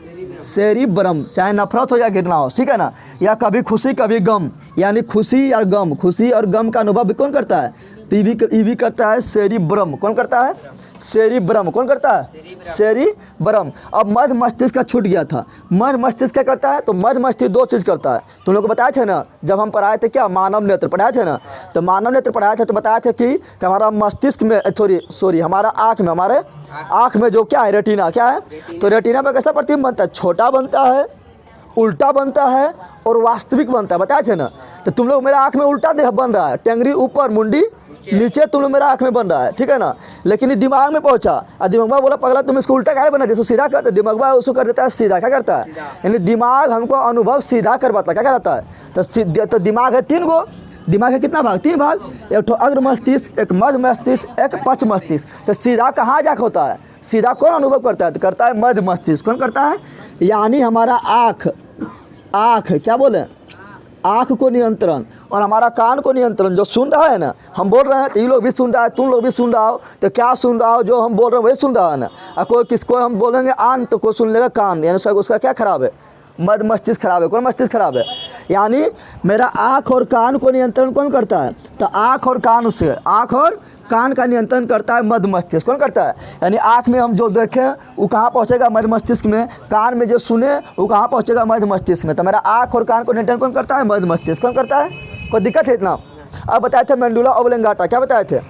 [SPEAKER 1] सेरिब्रम। चाहे नफरत हो या घृणा हो, ठीक है ना? या कभी खुशी कभी गम, यानी खुशी और गम, खुशी और गम का अनुभव भी कौन करता है? तो ये भी करता है सेरिब्रम। कौन करता है? सेरिब्रम। कौन करता है? सेरिब्रम। अब मध्य मस्तिष्क का छूट गया था। मध्य मस्तिष्क क्या करता है? तो मध्य मस्तिष्क 2 चीज़ करता है। तुम लोग को बताए थे ना, जब हम पढ़ाए थे क्या, मानव नेत्र पढ़ाए थे ना, तो मानव नेत्र पढ़ाए थे तो बताए थे कि हमारा मस्तिष्क में हमारा आँख में जो क्या है? रेटिना। क्या है? तो रेटिना पर कैसा प्रतिबिंब बनता है? छोटा बनता है, उल्टा बनता है और वास्तविक बनता है। बताए थे ना? तो तुम लोग मेरा आँख में उल्टा देह बन रहा है, टेंगरी ऊपर मुंडी नीचे, तुम लोग मेरा आँख में बन रहा है, ठीक है ना? लेकिन ये दिमाग में पहुंचा और दिमाग बोला पगला तुम इसको उल्टा क्या बना दे, सीधा कर दे। दिमाग उसको कर देता है सीधा। क्या करता है? यानी दिमाग हमको अनुभव सीधा करवाता है। क्या करता है? तो दिमाग है 3 गो। दिमाग है कितना भाग? 3 भाग। एक तो अग्र मस्तिष्क, एक मध्य मस्तिष्क, एक पश्च मस्तिष्क। तो सीधा कहाँ जाकर होता है? सीधा कौन अनुभव करता है? तो करता है मध्य मस्तिष्क। कौन करता है? यानी हमारा आँख क्या बोले? आँख को नियंत्रण और हमारा कान को नियंत्रण। जो सुन रहा है ना, हम बोल रहे हैं तो ये लोग भी सुन रहा है, तुम लोग भी सुन रहा हो, तो क्या सुन रहा हो? जो हम बोल रहे हैं वही सुन रहा है ना। और कोई किसको हम बोलेंगे आन, तो कोई सुन लेगा कान, यानी उसका क्या खराब है? मध्य मस्तिष्क खराब है। कौन मस्तिष्क खराब है? यानी मेरा आँख और कान को नियंत्रण कौन करता है? तो आँख और कान का नियंत्रण करता है मध्य मस्तिष्क। कौन करता है? यानी आँख में हम जो देखें वो कहाँ पहुँचेगा? मध्य मस्तिष्क में। कान में जो सुने वो कहाँ पहुँचेगा? मध्य मस्तिष्क में। तो मेरा आँख और कान को नियंत्रण कौन करता है? मध्य मस्तिष्क। कौन करता है? कोई दिक्कत है इतना? अब बताए थे मेंडुला ऑब्लिंगाटा। क्या बताए थे?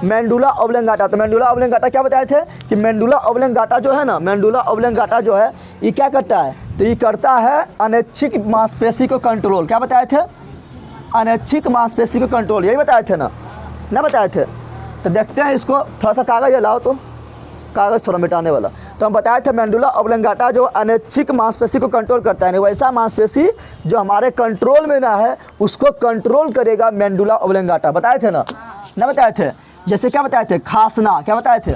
[SPEAKER 1] मेंडुला ऑब्लिंगाटा। तो मेंडुला ऑब्लिंगाटा क्या बताए थे कि मेंडुला ऑब्लिंगाटा जो है ना, मेंडुला ऑब्लिंगाटा जो है ये क्या करता है? तो ये करता है अनैच्छिक मांसपेशी को कंट्रोल। क्या बताए थे? अनैच्छिक मांसपेशी को कंट्रोल। यही बताए थे ना बताए थे? तो देखते हैं इसको, थोड़ा सा कागज़ लाओ, तो कागज़ थोड़ा मिटाने वाला। तो हम बताए थे मेंडुला ऑब्लिंगाटा जो अनैच्छिक मांसपेशी को कंट्रोल करता है, वैसा मांसपेशी जो हमारे कंट्रोल में ना है उसको कंट्रोल करेगा मेंडुला ऑब्लिंगाटा। बताए थे ना बताए थे? जैसे क्या बताए थे? खांसना। क्या बताए थे?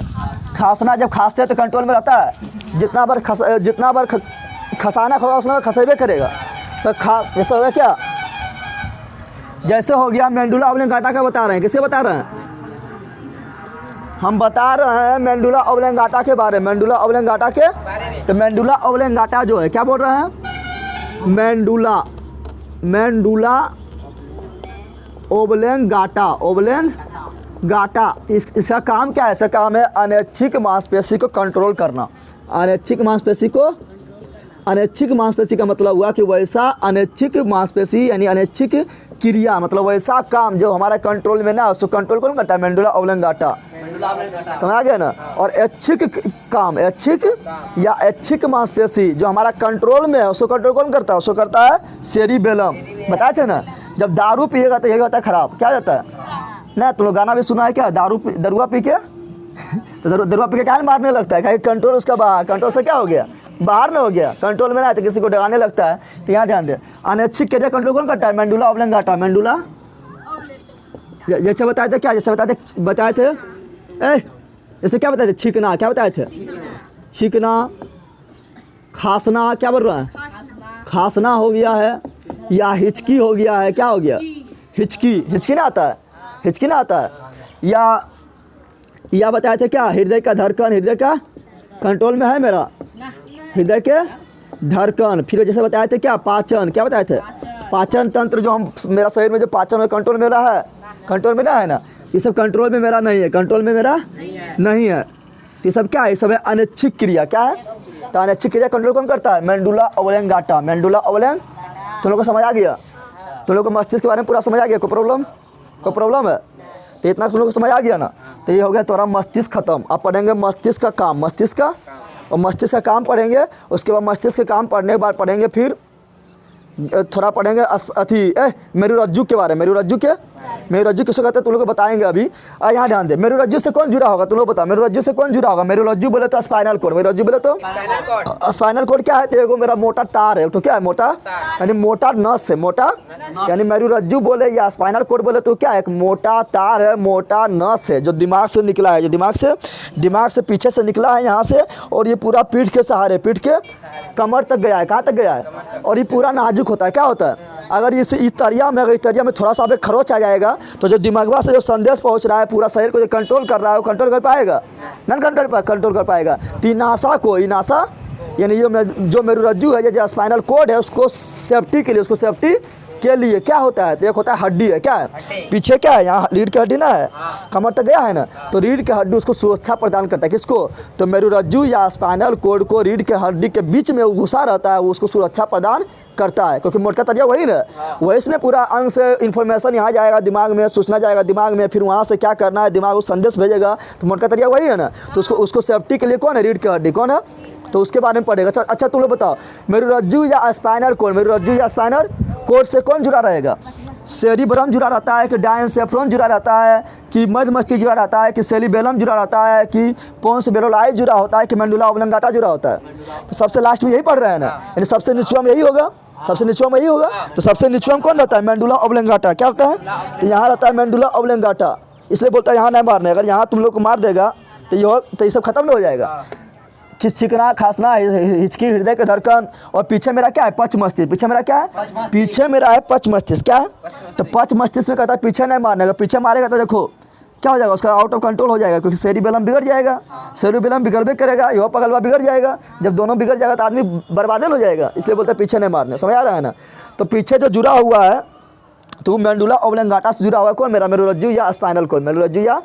[SPEAKER 1] खांसना जब खांसते हैं तो कंट्रोल में रहता है। जितना बार खसाना होगा उतना खसेबे करेगा। तो जैसे हो गया क्या? जैसे हो गया मेंडुला ऑब्लिंगाटा का बता रहे हैं। किसके बता रहे हैं? हम बता रहे हैं मेंडुला ऑब्लिंगाटा के बारे में। मेंडुला ऑब्लिंगाटा के, तो मेंडुला ऑब्लिंगाटा जो है क्या बोल रहे हैं? मेंडुला ऑब्लिंगाटा इसका काम क्या है? इसका काम है अनैच्छिक मांसपेशी को कंट्रोल करना। अनैच्छिक मांसपेशी का मतलब हुआ कि वैसा अनैच्छिक मांसपेशी यानी अनैच्छिक क्रिया, मतलब वैसा काम जो हमारे कंट्रोल में ना, उसको कंट्रोल कौन करता है? मेंडुला ऑब्लिंगाटा। समझ आ गया ना। और ऐच्छिक काम, ऐच्छिक या ऐच्छिक मांसपेशी जो हमारा कंट्रोल में है, उसको कंट्रोल कौन करता है? उसको करता है सेरिबेलम। बताए थे ना, जब दारू पिएगा तो यही होता है खराब। क्या जाता है ना, तुम लोग गाना भी सुना है क्या, दरुआ पी के तो दरुआ पी के क्या मारने लगता है, क्या कंट्रोल उसका बाहर, कंट्रोल से क्या हो गया, बाहर में हो गया, कंट्रोल में ना है तो किसी को डराने लगता है। तो यहाँ ध्यान दे, अनैच्छिक क्रिया कंट्रोल कौन करता है? मेंडुला ऑब्लिंगाटा। मेंडुला जैसे बताए थे, क्या जैसे बताए थे जैसे क्या बताए थे, छींकना, क्या बताए थे, छींकना, खांसना, क्या बोल रहा है, खांसना हो गया है, या हिचकी हो गया है, क्या हो गया, हिचकी, हिचकी ना आता है, हिचकी ना आता है। या बताए थे क्या, हृदय का धड़कन, हृदय का कंट्रोल में है मेरा, हृदय के धड़कन। फिर जैसे बताए थे क्या, पाचन, क्या बताए थे, पाचन तंत्र, जो हम मेरा शरीर में जो पाचन है कंट्रोल में रहा है, कंट्रोल में ना है ना, ये सब कंट्रोल में मेरा नहीं है, कंट्रोल में मेरा नहीं है। ये सब क्या है, ये सब है अनैच्छिक क्रिया। क्या है, तो अनैच्छिक क्रिया कंट्रोल कौन करता है? मेंडुला ऑब्लिंगाटा। मेंडुला ऑब्लिंग, तुम लोग को समझ आ गया, तुम लोग को मस्तिष्क के बारे में पूरा समझ आ गया, कोई प्रॉब्लम है? तो इतना तुम लोग को समझ आ गया ना, तो ये हो गया तुम्हारा मस्तिष्क खत्म। अब पढ़ेंगे मस्तिष्क का काम, मस्तिष्क का, और मस्तिष्क का काम पढ़ेंगे, उसके बाद मस्तिष्क के काम पढ़ने के बाद पढ़ेंगे फिर थोड़ा पढ़ेंगे मेरुरज्जु के बारे में। मेरुरज्जु किसको कहते हैं तुम लोग को बताएंगे अभी। यहाँ ध्यान दे, मेरुरज्जु से कौन जुड़ा होगा, तुम लोग बता, मेरुरज्जु से कौन जुड़ा होगा? मेरुरज्जु बोले तो स्पाइनल कोड, मेरुरज्जु बोले तो स्पाइनल कोड क्या है, तो एगो मेरा मोटा तार है, तो क्या है, मोटा यानी मोटा नस है, मोटा यानी मेरुरज्जु बोले या स्पाइनल कोड बोले तो क्या है, एक मोटा तार है, मोटा नस है, जो दिमाग से निकला है, जो दिमाग से पीछे से निकला है यहाँ से, और ये पूरा पीठ के सहारे, पीठ के कमर तक गया है, कहाँ तक गया है, और ये पूरा नाजुक होता है। क्या होता है, अगर इस तरिया में, अगर इस तरिया में थोड़ा सा भी खरोच आ जाएगा तो जो दिमागवा से जो संदेश पहुंच रहा है पूरा शरीर को जो कंट्रोल कर रहा है, वो कंट्रोल कर पाएगा, नहीं कंट्रोल कर पाएगा। तो इनासा को, इनासा यानी जो मेरुरज्जु है, जो स्पाइनल कोड है, उसको सेफ्टी के लिए, उसको सेफ्टी के लिए क्या होता है, तो एक होता है हड्डी है, क्या है, पीछे क्या है, यहाँ रीढ़ की हड्डी ना है, कमर तक गया है ना, तो रीढ़ की हड्डी उसको सुरक्षा प्रदान करता है। किसको, तो मेरुरज्जु या स्पाइनल कोड को रीढ़ के हड्डी के बीच में घुसा रहता है, वो उसको सुरक्षा प्रदान करता है, क्योंकि मोटा तरिया वही ना, वही से पूरा अंग से इन्फॉर्मेशन यहाँ जाएगा दिमाग में, सूचना जाएगा दिमाग में, फिर वहाँ से क्या करना है, दिमाग उस संदेश भेजेगा, तो मोटा तरिया वही है ना, तो उसको सेफ्टी के लिए कौन है, रीढ़ की हड्डी कौन है, तो उसके बारे में पढ़ेगा। अच्छा तुम लोग बताओ, मेरुरज्जु या स्पाइनल कोड, मेरुरज्जु या स्पाइनल कोड से कौन जुड़ा रहेगा? सेरिब्रम जुड़ा रहता है, कि डायनसेफ्रॉन जुड़ा रहता है, कि मध्य मस्तिष्क जुड़ा रहता है, कि सेरिबेलम जुड़ा रहता है, कि पोन्स बेलोलाई जुड़ा होता है, कि मेंडुला ऑब्लिंगाटा जुड़ा होता है? तो सबसे लास्ट में यही पढ़ रहे हैं ना, यानी सबसे निचुआ में यही होगा, सबसे निचुआ में यही होगा। तो सबसे निचुआ में कौन रहता है? मेंडुला ऑब्लिंगाटा। क्या होता है? तो यहाँ रहता है मेंडुला ऑब्लिंगाटा, इसलिए बोलता है यहाँ नहीं मारने, अगर यहाँ तुम लोग को मार देगा तो ये सब खत्म नहीं हो जाएगा। छिकना, खांसना, हिचकी, हृदय के धड़कन, और पीछे मेरा क्या है, पच मस्तिष्क। पीछे मेरा क्या है, पीछे मेरा है पच मस्तिष्क। क्या है, तो पच मस्तिष्क में कहता है पीछे नहीं मारने का, पीछे मारेगा तो देखो क्या हो जाएगा, उसका आउट ऑफ कंट्रोल हो जाएगा, क्योंकि सेरिबेलम बिगड़ जाएगा, सेरिबेलम बिगड़बे करेगा, यह पगलवा बिगड़ जाएगा, जब दोनों बिगड़ जाएगा तो आदमी बर्बादल हो जाएगा, इसलिए बोलते हैं पीछे नहीं मारने। समझ आ रहा है ना? तो पीछे जो जुड़ा हुआ है तो मेंडुला ऑब्लिंगाटा से जुड़ा हुआ है कौन, मेरा मेरुरज्जु या स्पाइनल कोड, मेरुरज्जु या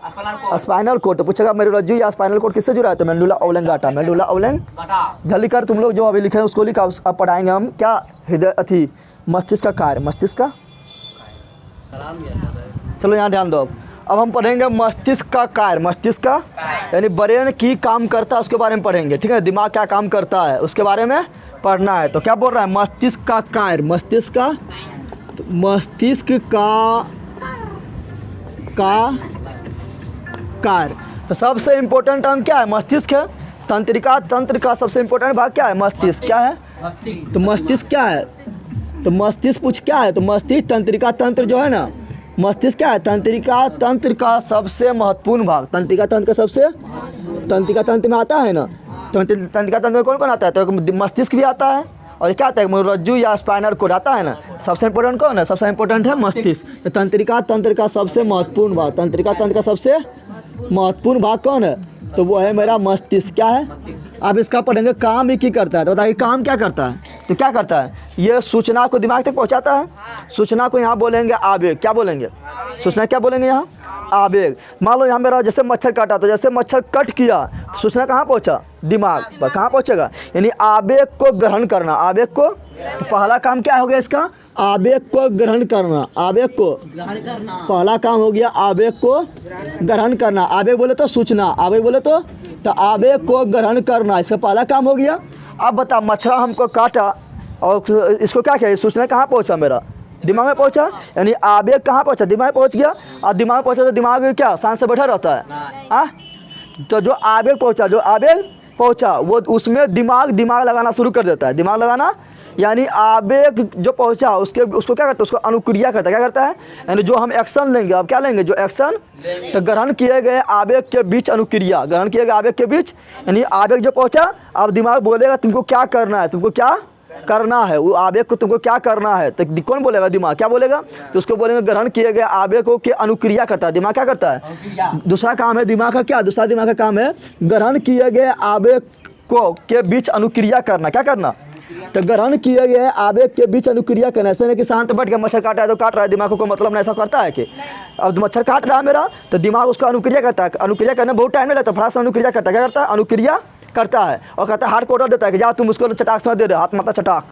[SPEAKER 1] स्पाइनल कोड। तो पूछेगा मेरुरज्जु या स्पाइनल कोड किससे जुड़ा है, तो मेंडुला ऑब्लिंगाटा, मेंडुला ऑब्लिंगाटा। जल्दी कर तुम लोग जो अभी लिखे हैं उसको लिखा, अब पढ़ाएंगे हम क्या, हृदय मस्तिष्क का कार्य, मस्तिष्क का। चलो यहाँ ध्यान दो, अब हम पढ़ेंगे मस्तिष्क का कार्य, मस्तिष्क का यानी ब्रेन की काम करता है उसके बारे में पढ़ेंगे, ठीक है, दिमाग क्या काम करता है उसके बारे में पढ़ना है। तो क्या बोल रहा है, मस्तिष्क का कार्य, मस्तिष्क का, तो मस्तिष्क का कार्य। तो सबसे इम्पोर्टेंट अंग क्या है, मस्तिष्क है। तंत्रिका तंत्र का सबसे इम्पोर्टेंट भाग क्या है, मस्तिष्क। क्या है, तो मस्तिष्क क्या है, तो मस्तिष्क पूछ क्या है, तो मस्तिष्क तंत्रिका तंत्र जो है ना, मस्तिष्क क्या है, तंत्रिका तंत्र का सबसे महत्वपूर्ण भाग। तंत्रिका तंत्र का सबसे, तंत्रिका तंत्र में आता है ना, तो तंत्रिका तंत्र में कौन कौन आता है, तो मस्तिष्क भी आता है, और क्या आता है, मेरुरज्जु या स्पाइनल कोड आता है ना। सबसे इंपॉर्टेंट कौन है, सबसे इंपॉर्टेंट है मस्तिष्क। तो तंत्रिका तंत्र का सबसे महत्वपूर्ण भाग, तंत्रिका तंत्र का सबसे महत्वपूर्ण भाग कौन है, तो वो है मेरा मस्तिष्क। क्या है, अब इसका पढ़ेंगे काम ही की करता है, तो बताइए काम क्या करता है, तो क्या करता है, ये सूचना को दिमाग तक पहुंचाता है। सूचना को यहाँ बोलेंगे आवेग, क्या बोलेंगे, सूचना क्या बोलेंगे यहाँ, आवेग। मान लो यहाँ मेरा जैसे मच्छर काटा, तो जैसे मच्छर कट किया तो सूचना कहाँ पहुँचा, दिमाग पर। कहाँ पहुँचेगा, यानी आवेग को ग्रहण करना, आवेग को। तो पहला काम क्या हो गया इसका, आवेग को ग्रहण करना, आवेग को
[SPEAKER 2] ग्रहण करना,
[SPEAKER 1] पहला काम हो गया आवेग को ग्रहण करना। आवेग बोले तो सूचना, आवेग बोले तो आवेग को ग्रहण करना, इसका पहला काम हो गया। अब बता, मच्छर हमको काटा और इसको क्या किया, सूचना कहाँ पहुँचा, मेरा दिमाग में पहुँचा, यानी आवेग कहाँ पहुँचा, दिमाग में पहुँच गया। और दिमाग में पहुँचा तो दिमाग में क्या शांत से बैठा रहता है, हाँ। तो जो आवेग पहुँचा, जो आवेग पहुँचा वो उसमें दिमाग लगाना शुरू कर देता है, दिमाग लगाना, यानी आवेग जो पहुँचा उसको क्या करता है, उसको अनुक्रिया करता है। क्या करता है, यानी जो हम एक्शन लेंगे, अब क्या लेंगे, जो एक्शन, तो ग्रहण किए गए आवेग के बीच अनुक्रिया, ग्रहण किए गए आवेग के बीच, यानी आवेग जो पहुँचा, अब दिमाग बोलेगा तुमको क्या करना है, तुमको क्या करना है, वो आवेग को तुमको क्या करना है, तो कौन बोलेगा, दिमाग क्या बोलेगा, तो उसको बोलेंगे ग्रहण किए गए आवेग के अनुक्रिया करता है, दिमाग क्या करता है। दूसरा काम है दिमाग का, क्या दूसरा दिमाग का काम है, ग्रहण किए गए आवेग को के बीच अनुक्रिया करना। क्या करना, तो ग्रहण किए गए आवेग के बीच अनुक्रिया करना। ऐसे नहीं कि शांत बैठ के मच्छर काटा है तो काट रहा है, दिमाग को मतलब नहीं, ऐसा करता है कि अब मच्छर काट रहा है मेरा, तो दिमाग उसको अनुक्रिया करता है, अनुक्रिया करने में बहुत टाइम नहीं लगता, फटाक से अनुक्रिया करता है। क्या करता है, अनुक्रिया करता है, और कहता है हाथ को ऑर्डर देता है कि जा तुम उसको चटाक समझ दे रहे, हाथ मारता चटाक,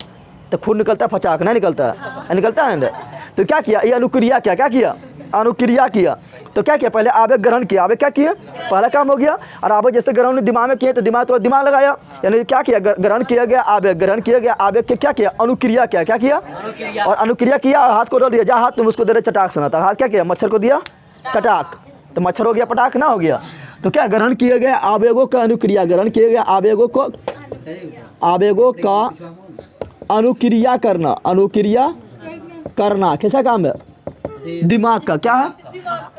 [SPEAKER 1] तो खून निकलता है, फचाक नहीं निकलता है, निकलता है ना। तो क्या किया, ये अनुक्रिया किया, क्या किया, अनुक्रिया किया। तो क्या किया, पहले आवेग ग्रहण किया, आवेग क्या किया, पहला काम हो गया। और आवेग जैसे ग्रहण दिमाग में किए तो दिमाग लगाया, यानी क्या किया, ग्रहण किया गया आवेग, ग्रहण किया गया आवेग के क्या किया, अनुक्रिया किया, क्या किया, और अनुक्रिया किया, और हाथ को ऑर्डर दिया, जा हाथ तुम उसको दे रहे चटाक सुना, तो हाथ क्या किया, मच्छर को दिया चटाक, तो मच्छर हो गया पटाक ना, हो गया। तो क्या ग्रहण किए गए आवेगों का अनुक्रिया, ग्रहण किए गए आवेगों का अनुक्रिया करना, अनुक्रिया करना कैसा काम है, दिमाग का। क्या है,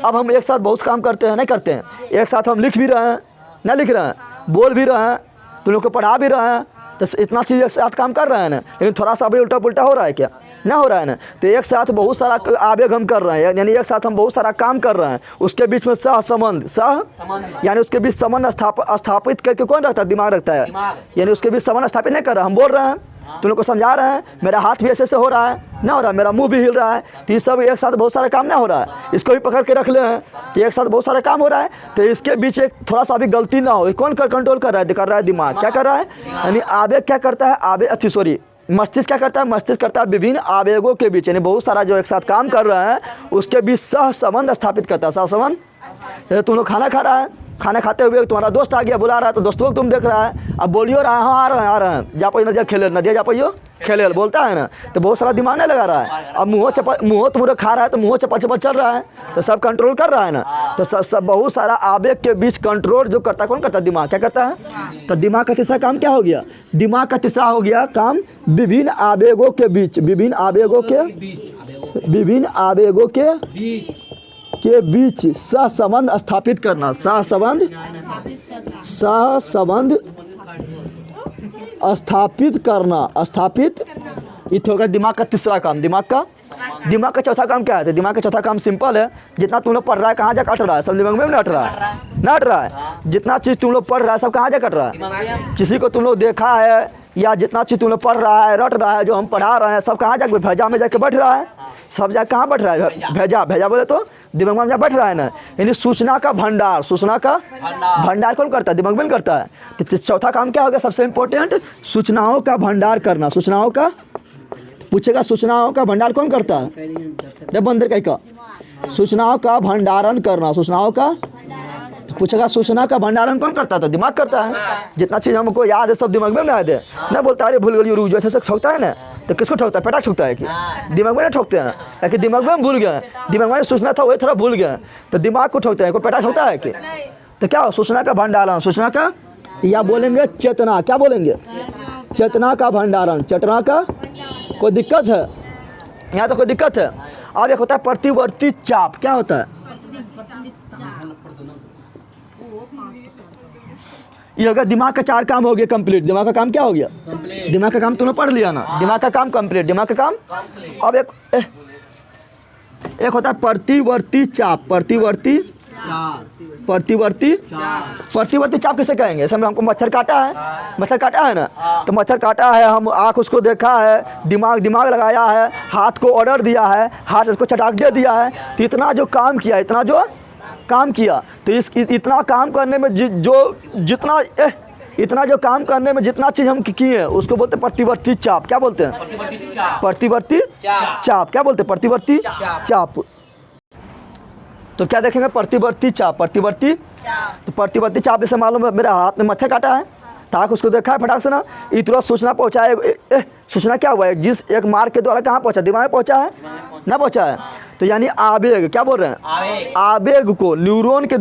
[SPEAKER 1] अब हम एक साथ बहुत काम करते हैं, नहीं करते हैं, एक साथ हम लिख भी रहे हैं, ना लिख रहे हैं, बोल भी रहे हैं, तुम लोग को पढ़ा भी रहे हैं, तो इतना चीज़ एक साथ काम कर रहे हैं ना, लेकिन थोड़ा सा अभी उल्टा पुल्टा हो रहा है क्या, ना हो रहा है ना। तो एक साथ बहुत सारा आवेग हम कर रहे हैं, यानी एक साथ हम बहुत सारा काम कर रहे हैं, उसके बीच में सह संबंध, यानी उसके बीच संबंध स्थापित करके कौन रखता है, दिमाग रखता है, यानी उसके बीच संबंध स्थापित नहीं कर रहा, हम बोल रहे हैं, तुम लोग को समझा रहे हैं, मेरा हाथ भी ऐसे से हो रहा है, ना हो रहा है, मेरा मुंह भी हिल रहा है, तो ये सब एक साथ बहुत सारा काम ना हो रहा है। इसको भी पकड़ के रख ले हैं कि एक साथ बहुत सारा काम हो रहा है, तो इसके बीच एक थोड़ा सा भी गलती ना हो, कौन कंट्रोल कर रहा है, दिमाग क्या कर रहा है, यानी आवेग क्या करता है, मस्तिष्क क्या करता है, मस्तिष्क करता है विभिन्न आवेगों के बीच, यानी बहुत सारा जो एक साथ काम कर रहा है उसके बीच सह संबंध स्थापित करता है, सह संबंध। जैसे तुम लोग खाना खा रहा है, खाना खाते हुए तुम्हारा दोस्त आ गया, बुला रहा है, तो दोस्तों को तुम देख रहा है, अब बोलियो रहा है, हाँ आ रहे हैं, जा पाइयो नदिया खेले, नदिया जा पाइयो खेले, बोलता है ना, तो बहुत सारा दिमाग नहीं लगा रहा है। अब मुँह तुम्हारा खा रहा है, तो मुँह चपा चल रहा है, तो सब कंट्रोल कर रहा है ना, तो सब बहुत सारा आवेग के बीच कंट्रोल जो करता है, कौन करता है, दिमाग क्या करता है। तो दिमाग का तीसरा काम क्या हो गया, दिमाग का तीसरा हो गया काम विभिन्न आवेगों के बीच, विभिन्न आवेगों के बीच सहसंबंध स्थापित करना, सहसंबंध स्थापित करना, स्थापित, ये तो होगा दिमाग का तीसरा काम। दिमाग का चौथा काम क्या है, तो दिमाग का चौथा काम सिंपल है, जितना तुम लोग पढ़ रहा है कहाँ जाकर अट रहा है, सब दिमाग में नहीं अट रहा है, जितना चीज़ तुम लोग पढ़ रहा है सब कहाँ जाकर अट रहा है, किसी को तुम लोग देखा है या जितना चीज़ तुम लोग पढ़ रहा है, रट रहा है, जो हम पढ़ा रहे हैं सब कहाँ जाकर भेजा में जाके बैठ रहा है, सब जाके कहाँ बैठ रहा है, भेजा बोले तो दिमाग में बैठ रहा है ना, यानी सूचना का भंडार, भंडार कौन करता है, दिमाग में करता है। तो चौथा काम क्या होगा, सबसे इम्पोर्टेंट, सूचनाओं का भंडार करना, सूचनाओं का, पूछेगा सूचनाओं का भंडार कौन करता है, जब बंदर कहीं का, सूचनाओं का भंडारण करना, सूचनाओं का, पूछेगा सूचना का भंडारण कौन करता है, तो दिमाग करता है। जितना चीज़ हमको याद है सब दिमाग में याद है ना, बोलता है अरे भूल गई रुक, जैसे ठोकता है ना, तो किसको ठोकता है, पेटा ठोकता है कि दिमाग में नहीं ठोकते हैं, ताकि दिमाग में हम भूल गए, दिमाग में सूचना था वही थोड़ा भूल गए, तो दिमाग को ठोकते हैं, कोई पेटा ठोकता है कि, तो क्या हो, सूचना का भंडारण, सूचना का, या बोलेंगे चेतना, क्या बोलेंगे, चेतना का भंडारण, चेतना का, कोई दिक्कत है यहाँ, तो कोई दिक्कत है। अब एक होता है प्रतिवर्ती चाप, क्या होता है, ये हो गया दिमाग का 4 काम हो गया कंप्लीट। दिमाग का काम क्या हो गया, दिमाग का काम तुमने पढ़ लिया ना, दिमाग का काम कंप्लीट, दिमाग का काम। अब एक होता है प्रतिवर्ती चाप, प्रतिवर्ती चाप किसे कहेंगे, जैसे हमको मच्छर काटा है ना, तो मच्छर काटा है, हम आँख उसको देखा है, दिमाग लगाया है, हाथ को ऑर्डर दिया है, हाथ उसको चटाक दे दिया है, तो इतना जो काम किया, तो इतना काम करने में इतना जो काम करने में जितना चीज़ हम किए हैं उसको बोलते हैं प्रतिवर्ती चाप। क्या बोलते हैं? प्रतिवर्ती चाप। क्या बोलते हैं? प्रतिवर्ती चाप। तो क्या देखेंगे? प्रतिवर्ती चाप। प्रतिवर्ती तो प्रतिवर्ती चाप जैसे मालूम है मेरे हाथ में मच्छर काटा है, ताकि उसको देखा है फटाक से ना, ये तुरंत सूचना पहुँचाए। सूचना क्या हुआ है? जिस एक मार्ग के द्वारा कहाँ पहुँचा? दिमाग में पहुँचा है ना? पहुँचा है। तो यानी आवेग, क्या बोल रहे हैं? आवेग को न्यूरॉन के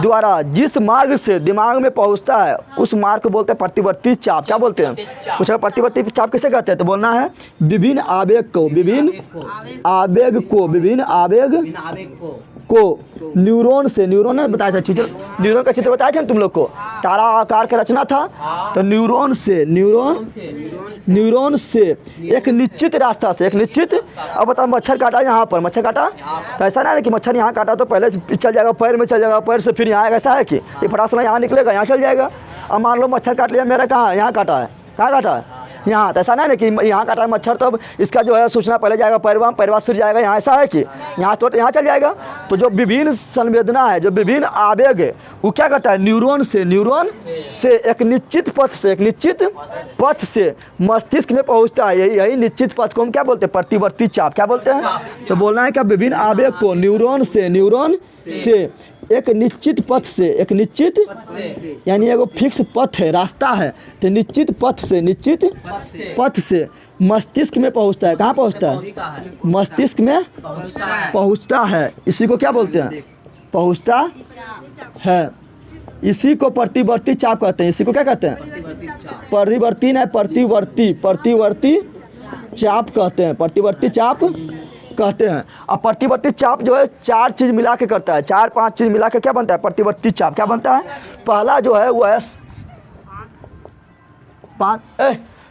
[SPEAKER 1] द्वारा जिस मार्ग से दिमाग में पहुँचता है उस मार्ग को बोलते हैं प्रतिवर्ती चाप। क्या बोलते हैं? पूछा प्रतिवर्ती चाप किसे कहते हैं? तो बोलना है विभिन्न आवेग को न्यूरॉन से, न्यूरॉन ने बताया था चित्र, न्यूरॉन का चित्र बताया था तुम लोग को, तारा आकार का रचना था। तो न्यूरॉन से एक निश्चित रास्ता से, एक निश्चित, अब बताओ मच्छर काटा यहाँ पर, मच्छर काटा तो ऐसा ना है कि मच्छर यहाँ काटा तो पहले चल जाएगा पैर में, चल जाएगा पैर से फिर यहाँ आएगा, ऐसा है कि ये फटाक से यहाँ निकलेगा, यहाँ चल जाएगा। अब मान लो मच्छर काट लिया मेरा, कहाँ? यहाँ काटा है। कहाँ काटा है? यहाँ। तो ऐसा नहीं है कि यहाँ काटा है मच्छर तब इसका जो है सूचना पहले जाएगा पैरवास फिर जाएगा यहाँ, ऐसा है कि यहाँ तो यहाँ चल जाएगा। तो जो विभिन्न संवेदना है, जो विभिन्न आवेग है, वो क्या करता है? न्यूरॉन से एक निश्चित पथ से मस्तिष्क में पहुँचता है। यही निश्चित पथ को हम क्या बोलते हैं? प्रतिवर्ती चाप। क्या बोलते हैं? तो बोलना है क्या? विभिन्न आवेग को न्यूरॉन से एक निश्चित पथ से, एक निश्चित यानी एगो फिक्स पथ है, रास्ता है, तो निश्चित पथ से मस्तिष्क में पहुंचता है। कहाँ पहुंचता है? मस्तिष्क में पहुंचता है। इसी को क्या बोलते हैं? पहुंचता है। इसी को प्रतिवर्ती चाप कहते हैं। इसी को क्या कहते हैं? प्रतिवर्ती नहीं, प्रतिवर्ती चाप कहते हैं। प्रतिवर्ती चाप कहते हैं। अब प्रतिवर्ती चाप जो है 4 चीज़ मिला के करता है, 4-5 चीज़ मिला के क्या बनता है? प्रतिवर्ती चाप। क्या बनता है? पहला जो है वो है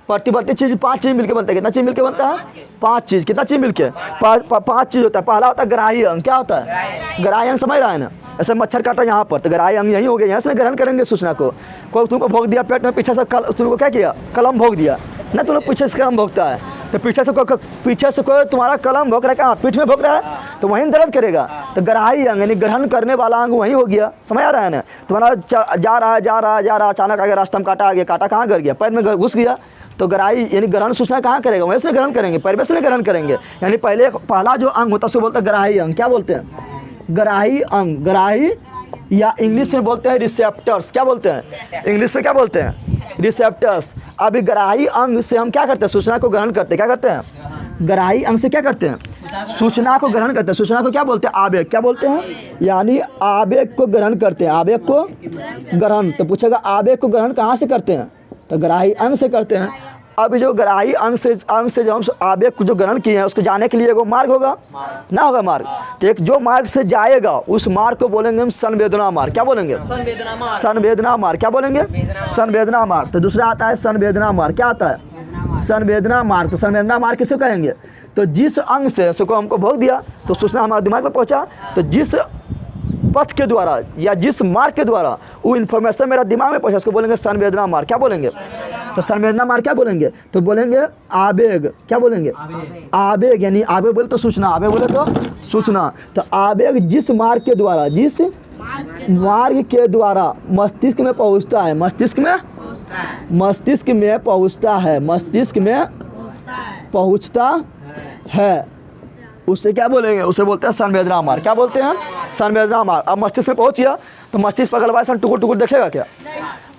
[SPEAKER 1] प्रतिवर्ती चीज़ 5 चीज़ मिलके बनता है। कितना चीज़ मिलके बनता है? 5 चीज़। कितना चीज़ मिलके? 5 चीज़ होता है। पहला होता है ग्राही अंग। क्या होता है? ग्राही अंग समझ रहा है ना? ऐसे मच्छर काटा यहाँ पर तो ग्राही अंग यही हो गया, यहाँ से ग्रहण करेंगे सूचना को। कोई तुमको भोग दिया पेट में, पीछे से तुमको क्या किया? कलम भोग दिया ना, तुम लोग पीछे से कलम भोगता है, तो पीछे से कोई तुम्हारा कलम भोग रहा है, कहाँ? पीठ में भोग रहा है, तो वहीं दर्द करेगा। तो ग्राही अंग यानी ग्रहण करने वाला अंग वहीं हो गया। समझ आ रहा है ना? तुम्हारा जा रहा है अचानक आगे रास्ता में काटा आ गया, काटा कहाँ गिर गया? पैर में घुस गया। तो ग्राही यानी ग्रहण सूचना कहाँ करेगा? वहीं से ग्रहण करेंगे, पैर में से ग्रहण करेंगे। यानी पहला जो अंग होता है उसको बोलते हैं ग्राही अंग। क्या बोलते हैं? ग्राही अंग। ग्राही या इंग्लिश में बोलते हैं रिसेप्टर्स। क्या बोलते हैं? इंग्लिश में क्या बोलते हैं? रिसेप्टर्स। अभी ग्राही अंग से हम क्या करते हैं? सूचना को ग्रहण करते हैं। क्या करते हैं? ग्राही अंग से क्या करते हैं? सूचना को ग्रहण करते हैं। सूचना को क्या बोलते हैं? आवेग। क्या बोलते हैं? यानी आवेग को ग्रहण करते हैं। आवेग को ग्रहण। तो पूछेगा आवेग को ग्रहण कहाँ से करते हैं? तो ग्राही अंग से करते हैं। अब जो ग्राही अंग से जो हम आवेग को जो ग्रहण किए हैं उसको जाने के लिए एगो मार्ग होगा ना, होगा मार्ग। तो एक जो मार्ग से जाएगा उस मार्ग को बोलेंगे हम संवेदना मार्ग। क्या बोलेंगे? संवेदना मार्ग। क्या बोलेंगे? संवेदना मार्ग। तो दूसरा आता है संवेदना मार्ग। क्या आता है? संवेदना मार्ग। तो संवेदना मार्ग किसे कहेंगे? तो जिस अंग से उसको हमको भोग दिया तो सूचना हमारे दिमाग में पहुंचा, तो जिस पथ के द्वारा या जिस मार्ग के द्वारा वो इन्फॉर्मेशन मेरा दिमाग में पहुंचा उसको बोलेंगे संवेदना मार्ग। क्या बोलेंगे? तो संवेदना मार्ग क्या बोलेंगे? तो बोलेंगे आवेग। क्या बोलेंगे? आवेग। यानी आवेग बोले तो सूचना, आवेग बोले तो सूचना। तो आवेग जिस मार्ग के द्वारा मस्तिष्क में पहुंचता है, मस्तिष्क में पहुंचता है, उससे क्या बोलेंगे? उसे बोलते हैं संवेदना मार्ग। क्या बोलते हैं? संवेदना मार्ग। अब मस्तिष्क में पहुंच गया तो मस्तिष्क पकड़ वाले टुकुर देखेगा क्या?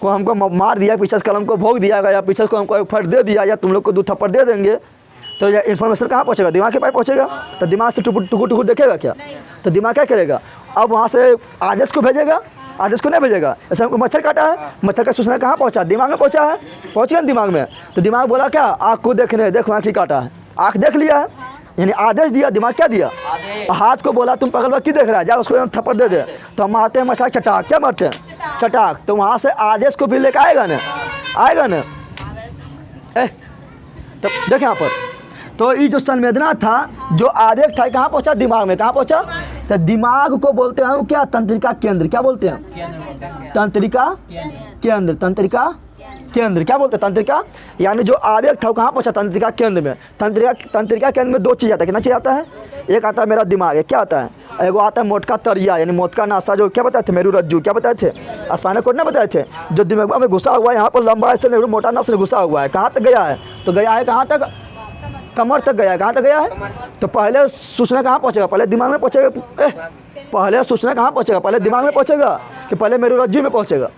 [SPEAKER 1] को हमको मार दिया, पीछे से कलम को भोग दिया या पीछे को हमको फट दे दिया या तुम लोग को 2 थप्पड़ दे देंगे, तो यह इन्फॉर्मेशन कहाँ पहुँचेगा? दिमाग के पास पहुँचेगा। तो दिमाग से टुकुर देखेगा क्या? तो दिमाग क्या करेगा? अब वहाँ से आदेश को भेजेगा, आदेश को नहीं भेजेगा। जैसे हमको मच्छर काटा है, मच्छर का सूचना कहाँ पहुँचा? दिमाग में पहुँचा है, पहुँच गया दिमाग में। तो दिमाग बोला क्या? आँख को देखने, देखो आँख ही काटा है, आँख देख लिया है, यानी आदेश दिया। दिमाग क्या दिया? हाथ को बोला तुम पकड़ की देख रहा है, जा उसको थप्पड़ दे दे। तो हम आते हैं मच्छर चटाक। क्या मारते हैं? चटाक। तो वहाँ से आदेश को भी लेकर आएगा ना, आएगा ना। तो देख यहाँ पर, तो ये जो संवेदना था, जो आवेग था, कहाँ पहुँचा? दिमाग में। कहाँ पहुँचा? तो दिमाग को बोलते हैं क्या? तंत्रिका केंद्र। क्या बोलते हैं? तंत्रिका केंद्र। तंत्रिका केंद्र। क्या बोलते हैं? तंत्रिका। यानी जो आवेग था वो कहाँ पहुँचा? तंत्रिका केंद्र में। तंत्रिका केंद्र में दो चीज़ आता है। कितना चीज़ आता है? एक आता है मेरा दिमाग, एक क्या आता है? एगो आता है मोटका तरिया, यानी मोटका नासा, जो क्या बताए थे? मेरुरज्जु। क्या बताए थे? स्पाइनल कॉर्ड ना बताए थे? जो दिमाग में घुसा हुआ है, यहाँ पर लंबा ऐसे मोटा नस में घुसा हुआ है। कहाँ तक गया है? तो गया है कहाँ तक? कमर तक गया है। कहाँ तक गया है? तो पहले सूचना कहाँ पहुँचेगा? पहले दिमाग में पहुँचेगा। पहले सूचना कहाँ पहुँचेगा? पहले दिमाग में पहुँचेगा कि पहले मेरुरज्जु में पहुँचेगा?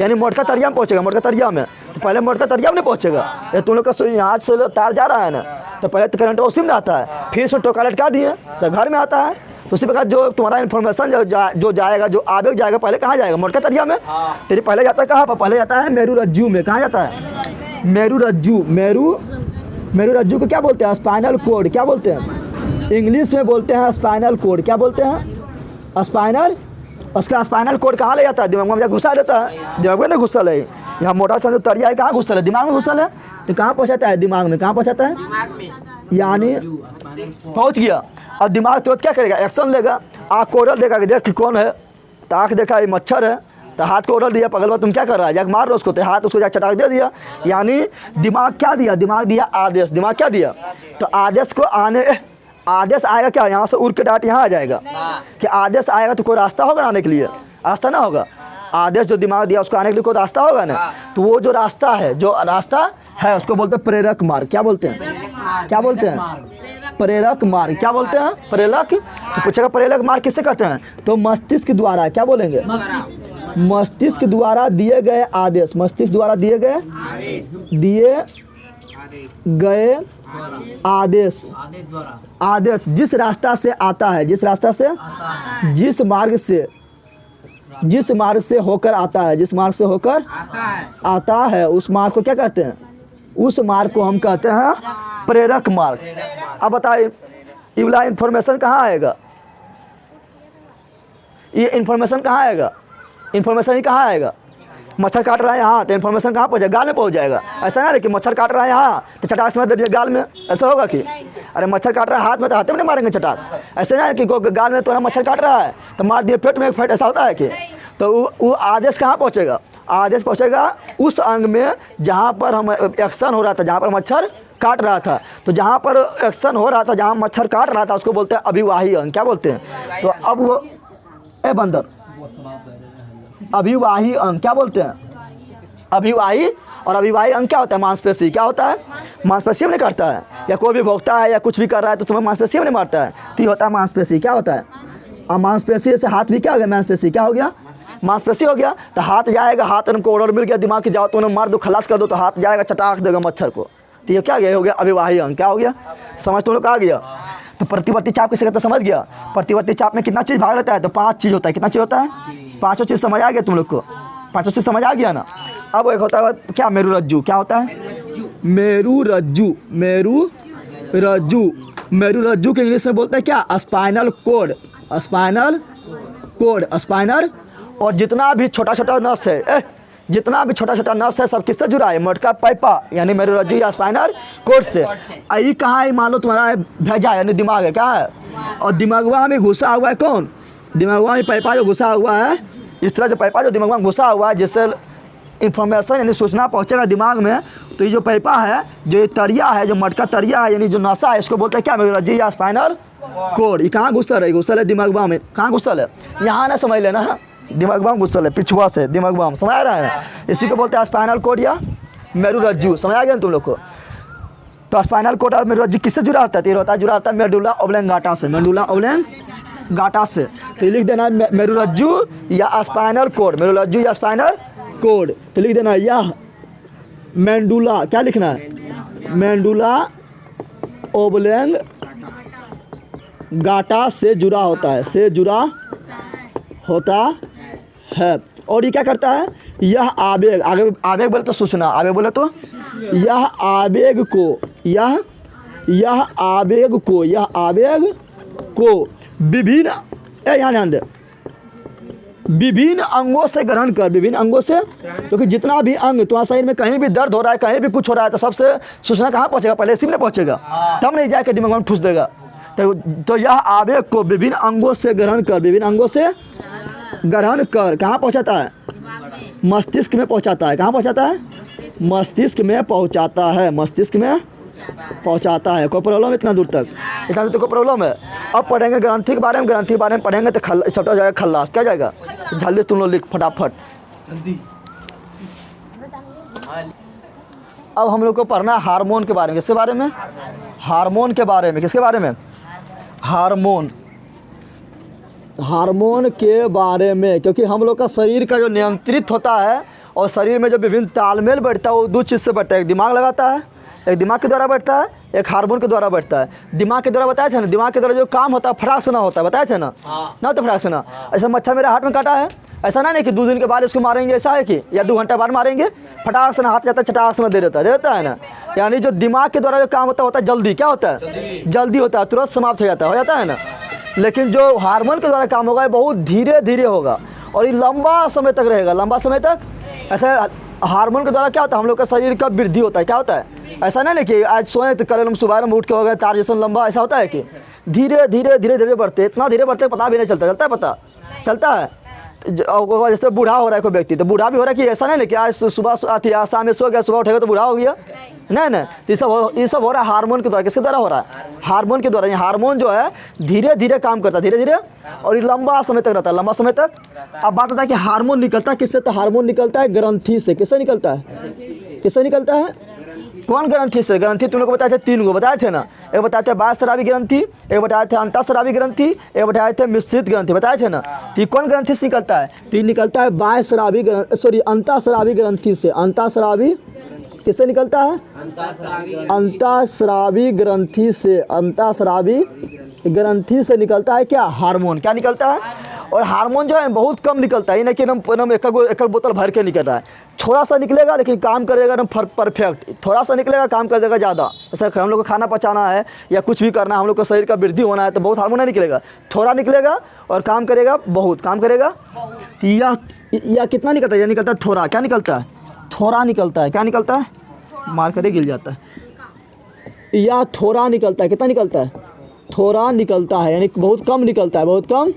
[SPEAKER 1] यानी मोटका तरिया में पहुँचेगा। मोटका तरिया में, तो पहले मोटका तरिया में नहीं पहुँचेगा। ये तुम लोग का यहाँ से तार जा रहा है ना, तो पहले तो करंट उसी में आता है, फिर इसमें टोका लटका दिए तो घर में आता है। तो उसी प्रकार जो तुम्हारा इन्फॉर्मेशन जो जाएगा, जो आवेग जाएगा, पहले कहाँ जाएगा? मोटका तरिया में। तेरी पहले जाता है कहाँ पर? पहले जाता है मेरुरज्जु में। कहाँ जाता है? मेरुरज्जु। मेरुरज्जु को क्या बोलते हैं? Spinal cord. क्या बोलते हैं? इंग्लिश में बोलते हैं स्पाइनल कॉर्ड। क्या बोलते हैं? स्पाइनल। उसका स्पाइनल कॉर्ड कहाँ ले जाता है? दिमाग में घुसा लेता है। दिमाग में नहीं घुसल है, यहाँ मोटा सा जो तरिया है कहाँ घुसल है? दिमाग में घुसल है। तो कहाँ पहुँचाता है? दिमाग में। कहाँ पहुँचाता है? यानी पहुँच गया। अब दिमाग तुरंत क्या करेगा? एक्शन लेगा। आँख को ओरल देगा कि देख कि कौन है। तो आँख देखा ये मच्छर है, तो हाथ को ओरल दिया, पगलवा तुम क्या कर रहा है? जाकर मार रहा उसको। तो हाथ उसको जाकर चटाक दे दिया। यानी दिमाग क्या दिया? दिमाग दिया आदेश। दिमाग क्या दिया? तो आदेश को आदेश आएगा क्या? यहाँ से उड़ के डाट यहाँ आ जाएगा कि आदेश आएगा तो कोई रास्ता होगा आने के लिए? रास्ता ना होगा। आदेश जो दिमाग दिया उसको आने के लिए कोई रास्ता होगा ना, तो वो जो रास्ता है उसको बोलते हैं प्रेरक मार्ग। क्या बोलते हैं? क्या बोलते हैं? प्रेरक मार्ग। क्या बोलते हैं? प्रेरक। तो पूछेगा प्रेरक मार्ग किसे कहते हैं? तो मस्तिष्क द्वारा। क्या बोलेंगे? मस्तिष्क द्वारा दिए गए आदेश। मस्तिष्क द्वारा दिए गए आदेश जिस रास्ता से आता है, जिस मार्ग से होकर आता है, जिस मार्ग से होकर आता है, उस मार्ग को क्या कहते हैं? उस मार्ग को हम कहते हैं प्रेरक मार्ग। अब बताइए ये वाला इन्फॉर्मेशन कहाँ आएगा? ये इन्फॉर्मेशन कहाँ आएगा? इन्फॉर्मेशन ही कहाँ आएगा? मच्छर काट रहा है यहाँ, तो इन्फॉर्मेशन कहाँ पहुँचेगा? गाल में पहुँच जाएगा। ऐसा ना है कि मच्छर काट रहा है यहाँ तो चटाक से दे दिया गाल में। ऐसा होगा कि अरे मच्छर काट रहा है हाथ में, तो हाथ में नहीं मारेंगे चटाक। ऐसे ना है कि गाल में तो मच्छर काट रहा है तो मार दिए पेट में एक फट। ऐसा होता है कि? तो वो आदेश कहाँ पहुँचेगा? आदेश पहुँचेगा उस अंग में जहाँ पर हम एक्शन हो रहा था, जहाँ पर मच्छर काट रहा था। तो जहाँ पर एक्शन हो रहा था, जहाँ मच्छर काट रहा था, उसको बोलते हैं अभिवाही अंग। क्या बोलते हैं? तो अब वो बंदर अभिवाही अंग। क्या बोलते हैं? अभिवाही। और अभिवाही अंग क्या होता है? मांसपेशी। क्या होता है? मांसपेशी में नहीं काटता है, या कोई भी भोगता है या कुछ भी कर रहा है तो तुम्हें मांसपेशी में नहीं मारता है, तो ये होता है मांसपेशी। क्या होता है? और मांसपेशी से हाथ भी क्या हो गया? मांसपेशी। क्या हो गया? मांसपेशी हो गया। तो हाथ जाएगा, हाथ उनको ऑर्डर मिल गया दिमाग की, जाओ तो उन्हें मार दो, खलास कर दो, तो हाथ जाएगा चटाक देगा मच्छर को। तो ये क्या गया? हो गया अभिवाही अंग। क्या हो गया? समझ तुम लोग आ गया? तो प्रतिवर्ती चाप किसे कहते हैं? समझ गया? प्रतिवर्ती चाप में कितना चीज़ भाग लेता है? तो 5 चीज़ होता है। कितना चीज़ होता है? 5 चीज़। समझ आ गया तुम लोग को? 5 चीज़ समझ आ गया ना? अब एक होता है क्या? मेरुरज्जु। क्या होता है? मेरुरज्जु। मेरुरज्जु के इंग्लिश में बोलते हैं क्या? Spinal cord. स्पाइनल। और जितना भी छोटा छोटा नस है, जितना भी छोटा छोटा नस है, सब किससे जुड़ा है? मोटका पाइपा, यानी मेरुरज्जु या स्पाइनल कॉर्ड से। आई कहाँ है? मान लो तुम्हारा भेजा यानी दिमाग है। क्या है? और दिमागवा में घुसा हुआ है कौन? दिमागवा में पाइपा जो घुसा हुआ है, इस तरह जो पाइपा जो दिमाग में घुसा हुआ है, जिससे इन्फॉर्मेशन यानी सूचना पहुँचेगा दिमाग में। तो ये जो पाइपा है, जो ये तरिया है, जो मटका तरिया है, यानी जो नशा है, इसको बोलते हैं क्या? मेरुरज्जु या स्पाइनल कॉर्ड। ये कहाँ घुसल है? घुसल है दिमागवा में। कहाँ घुसल है? यहाँ ना समझ लेना, दिमागवा में घुसल है, पिछुआ से दिमागवा में। समझ आ रहा है ना? इसी को बोलते हैं स्पाइनल कॉर्ड या मेरुरज्जु। समझ आ गया तुम लोग को? तो स्पाइनल कॉर्ड और मेरुरज्जु किससे जुड़ा होता है? होता है जुड़ा होता है मेडुला ओब्लंगाटा से। मेडुला ओब्लंगाटा से। तो लिख देना मेरुरज्जु या स्पाइनल कॉर्ड। मेरुरज्जु या स्पाइनल कॉर्ड। तो लिख देना यह मेडुला। क्या लिखना है? मेडुला ओब्लंगाटा से जुड़ा होता है, से जुड़ा होता है। और ये क्या करता है? यह आवेग, आवेग बोले तो सूचना, आवेग बोले तो यह आवेग को विभिन्न विभिन्न अंगों से ग्रहण कर। विभिन्न अंगों से, क्योंकि जितना भी अंग तुम्हारे शरीर में कहीं भी दर्द हो रहा है, कहीं भी कुछ हो रहा है, तो सबसे सूचना कहाँ पहुँचेगा? पहले इसी में पहुँचेगा, तब नहीं जाके दिमाग में ठूस देगा। तो यह आवेग को विभिन्न अंगों से ग्रहण कर। विभिन्न अंगों से ग्रहण कर कहाँ पहुँचाता है? मस्तिष्क में पहुँचाता है। कहाँ पहुँचाता है? मस्तिष्क में पहुंचाता है, मस्तिष्क में पहुंचाता है। कोई प्रॉब्लम इतना दूर तक? इतना दूर तक कोई प्रॉब्लम है? अब पढ़ेंगे ग्रंथि के बारे में, ग्रंथि के बारे में पढ़ेंगे तो चैप्टर जाएगा खल्लास। क्या जाएगा? जल्दी तुम लोग लिख फटाफट। अब हम लोग को पढ़ना है हार्मोन के बारे में। किसके बारे में? हार्मोन के बारे में। किसके बारे में? हार्मोन, हार्मोन के बारे में। क्योंकि हम लोग का शरीर का जो नियंत्रित होता है और शरीर में जो विभिन्न तालमेल बैठता है वो दो चीज़ से बैठता है। एक दिमाग लगाता है, एक दिमाग के द्वारा बैठता है, एक हार्मोन के द्वारा बैठता है। दिमाग के द्वारा बताया था ना, दिमाग के द्वारा जो काम होता है फटाक से ना होता है, बताया था ना? ना तो फटाक से ना। ऐसा मच्छर मेरे हाथ में काटा है, ऐसा ना नहीं कि 2 दिन के बाद इसको मारेंगे, ऐसा है कि या 2 घंटा बाद मारेंगे, फटाक से ना हाथ जाता है, चटाक से ना दे देता है ना। यानी जो दिमाग के द्वारा जो काम होता है जल्दी, क्या होता है? जल्दी होता है, तुरंत समाप्त हो जाता है ना। लेकिन जो हार्मोन के द्वारा काम होगा ये बहुत धीरे धीरे होगा और ये लंबा समय तक रहेगा, लंबा समय तक। ऐसा हार्मोन के द्वारा क्या होता है? हम लोग का शरीर का वृद्धि होता है। क्या होता है? ऐसा नहीं कि आज सोए तो कल हम सुबह में उठ के हो गए तार जैसा लंबा, ऐसा होता है कि धीरे धीरे धीरे धीरे बढ़ते, इतना धीरे बढ़ते पता भी नहीं चलता। चलता है? पता चलता है? जैसे बूढ़ा हो रहा है कोई व्यक्ति, तो बूढ़ा भी हो रहा है कि ऐसा नहीं कि आज सुबह आती है, शाम में सो गया, सुबह उठेगा तो बूढ़ा हो गया। नहीं, ये सब हो रहा है हार्मोन के द्वारा। किसके द्वारा हो रहा है? हार्मोन के द्वारा। ये हार्मोन जो है धीरे धीरे काम करता है, धीरे धीरे, और ये लंबा समय तक रहता है, लंबा समय तक। अब बात होता है कि हार्मोन निकलता है किससे? तो हार्मोन निकलता है ग्रंथि से। किससे निकलता है? किससे निकलता है? कौन ग्रंथि से? ग्रंथि तुम लोग को बताए थे 3 गो बताए थे ना। एक बताए थे बाह्यस्रावी ग्रंथि, एक बताए थे अंतःस्रावी ग्रंथि, एक बताए थे मिश्रित ग्रंथि, बताए थे ना। तो ये कौन ग्रंथि से निकलता है? तो ये निकलता है बाह्यस्रावी अंतःस्रावी ग्रंथि से। अंतःस्रावी किससे निकलता है? अंतःस्रावी ग्रंथि से। अंतःस्रावी ग्रंथि से निकलता है क्या? हार्मोन। क्या निकलता है? और हार्मोन जो है बहुत कम निकलता है, ये नहीं कि एकदम एक बोतल भर के निकल रहा है। थोड़ा सा निकलेगा लेकिन काम करेगा एकदम परफेक्ट। थोड़ा सा निकलेगा, काम कर देगा ज़्यादा। जैसे हम लोग को खाना पचाना है या कुछ भी करना है, हम लोग का शरीर का वृद्धि होना है, तो बहुत हार्मोन नहीं निकलेगा, थोड़ा निकलेगा और काम करेगा, बहुत काम करेगा। तो यह कितना निकलता है? यह निकलता है थोड़ा। क्या निकलता है? थोड़ा निकलता है। क्या निकलता है? मार कर गिर जाता है। या थोड़ा निकलता है। कितना निकलता है? थोड़ा निकलता है, यानी बहुत कम निकलता है, बहुत कम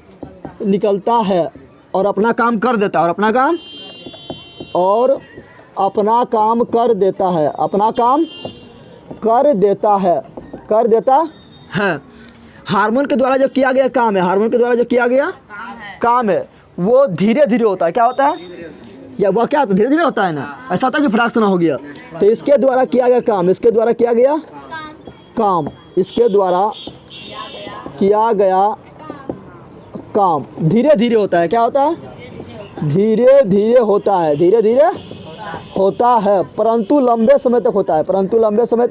[SPEAKER 1] निकलता है और अपना काम कर देता है, और अपना काम कर देता है, अपना काम कर देता है, कर देता है। हार्मोन के द्वारा जो किया गया काम है, हार्मोन के द्वारा जो किया गया काम है वो धीरे धीरे होता है। क्या होता है? या वह क्या होता है? धीरे धीरे होता है ना। ऐसा होता है कि फटाक से ना हो गया। तो इसके द्वारा किया गया काम, इसके द्वारा किया गया काम, इसके द्वारा किया गया काम धीरे धीरे होता है। क्या होता है? धीरे धीरे होता है, धीरे धीरे होता है, परंतु लंबे समय तक होता है, परंतु लंबे समय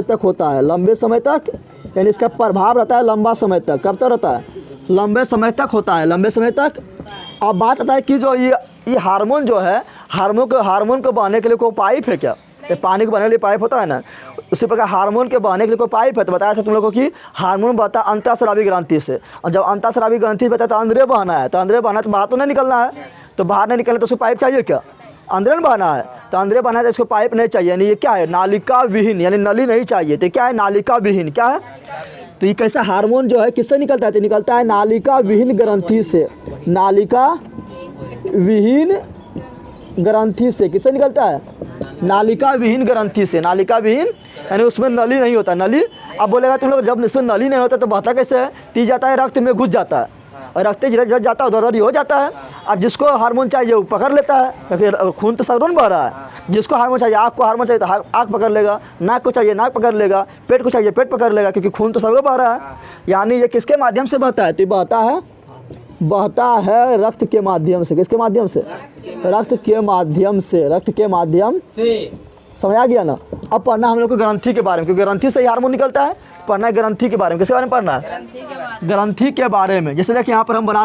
[SPEAKER 1] तक होता है, लंबे समय तक। यानी इसका प्रभाव रहता है लंबा समय तक। कब तक रहता है? लंबे समय तक होता है, लंबे समय तक। अब बात आता है कि जो ये हार्मोन जो है, हार्मोन को बहने के लिए कोई पाइप है क्या? ये पानी को बहने के लिए पाइप होता है ना, उसी प्रकार हार्मोन के बहने के लिए कोई पाइप है। तो बताया था तुम लोगों को कि हार्मोन बहता है अंतःस्रावी ग्रंथि से, और जब अंतःस्रावी ग्रंथि बता तो अंदर बहना है, तो अंदर बहना है तो बाहर तो नहीं निकलना है। तो बाहर नहीं निकलना तो उसको पाइप चाहिए क्या? अंदर बहना है, तो अंदर बहना है तो इसको पाइप नहीं चाहिए। यानी ये क्या है? नालिका विहीन, यानी नली नहीं चाहिए। तो क्या है? नालिका विहीन। क्या है? तो ये कैसा हार्मोन जो है किससे निकलता है? तो निकलता है नालिका विहीन ग्रंथि से। नालिका विहीन ग्रंथि से। किससे निकलता है? नालिका विहीन ग्रंथि से। नालिका विहीन यानी उसमें नली नहीं होता। नली, अब बोलेगा तुम लोग जब इसमें नली नहीं होता तो बहता कैसे है? टी जाता है, रक्त में घुस जाता है, और रक्त जड़ जाता है, उधर हो जाता है। अब जिसको हार्मोन चाहिए वो पकड़ लेता है, क्योंकि खून तो सगरों बह रहा है। जिसको हार्मोन चाहिए, आँख को हार्मोन चाहिए तो आँख पकड़ लेगा, नाक को चाहिए नाक पकड़ लेगा, पेट को चाहिए पेट पकड़ लेगा, क्योंकि खून तो सगरों बह रहा है। यानी ये किसके माध्यम से बहता है? तो बहता है रक्त के माध्यम से। किसके माध्यम से? रक्त के माध्यम से। रक्त के माध्यम से। समझ आ गया ना? अब पढ़ना हम लोग को ग्रंथि के बारे में, क्योंकि ग्रंथि से ही हार्मोन निकलता है। पढ़ना है ग्रंथि के बारे में। किसके बारे में पढ़ना है? ग्रंथि के बारे में। जैसे देखिए यहाँ पर हम बना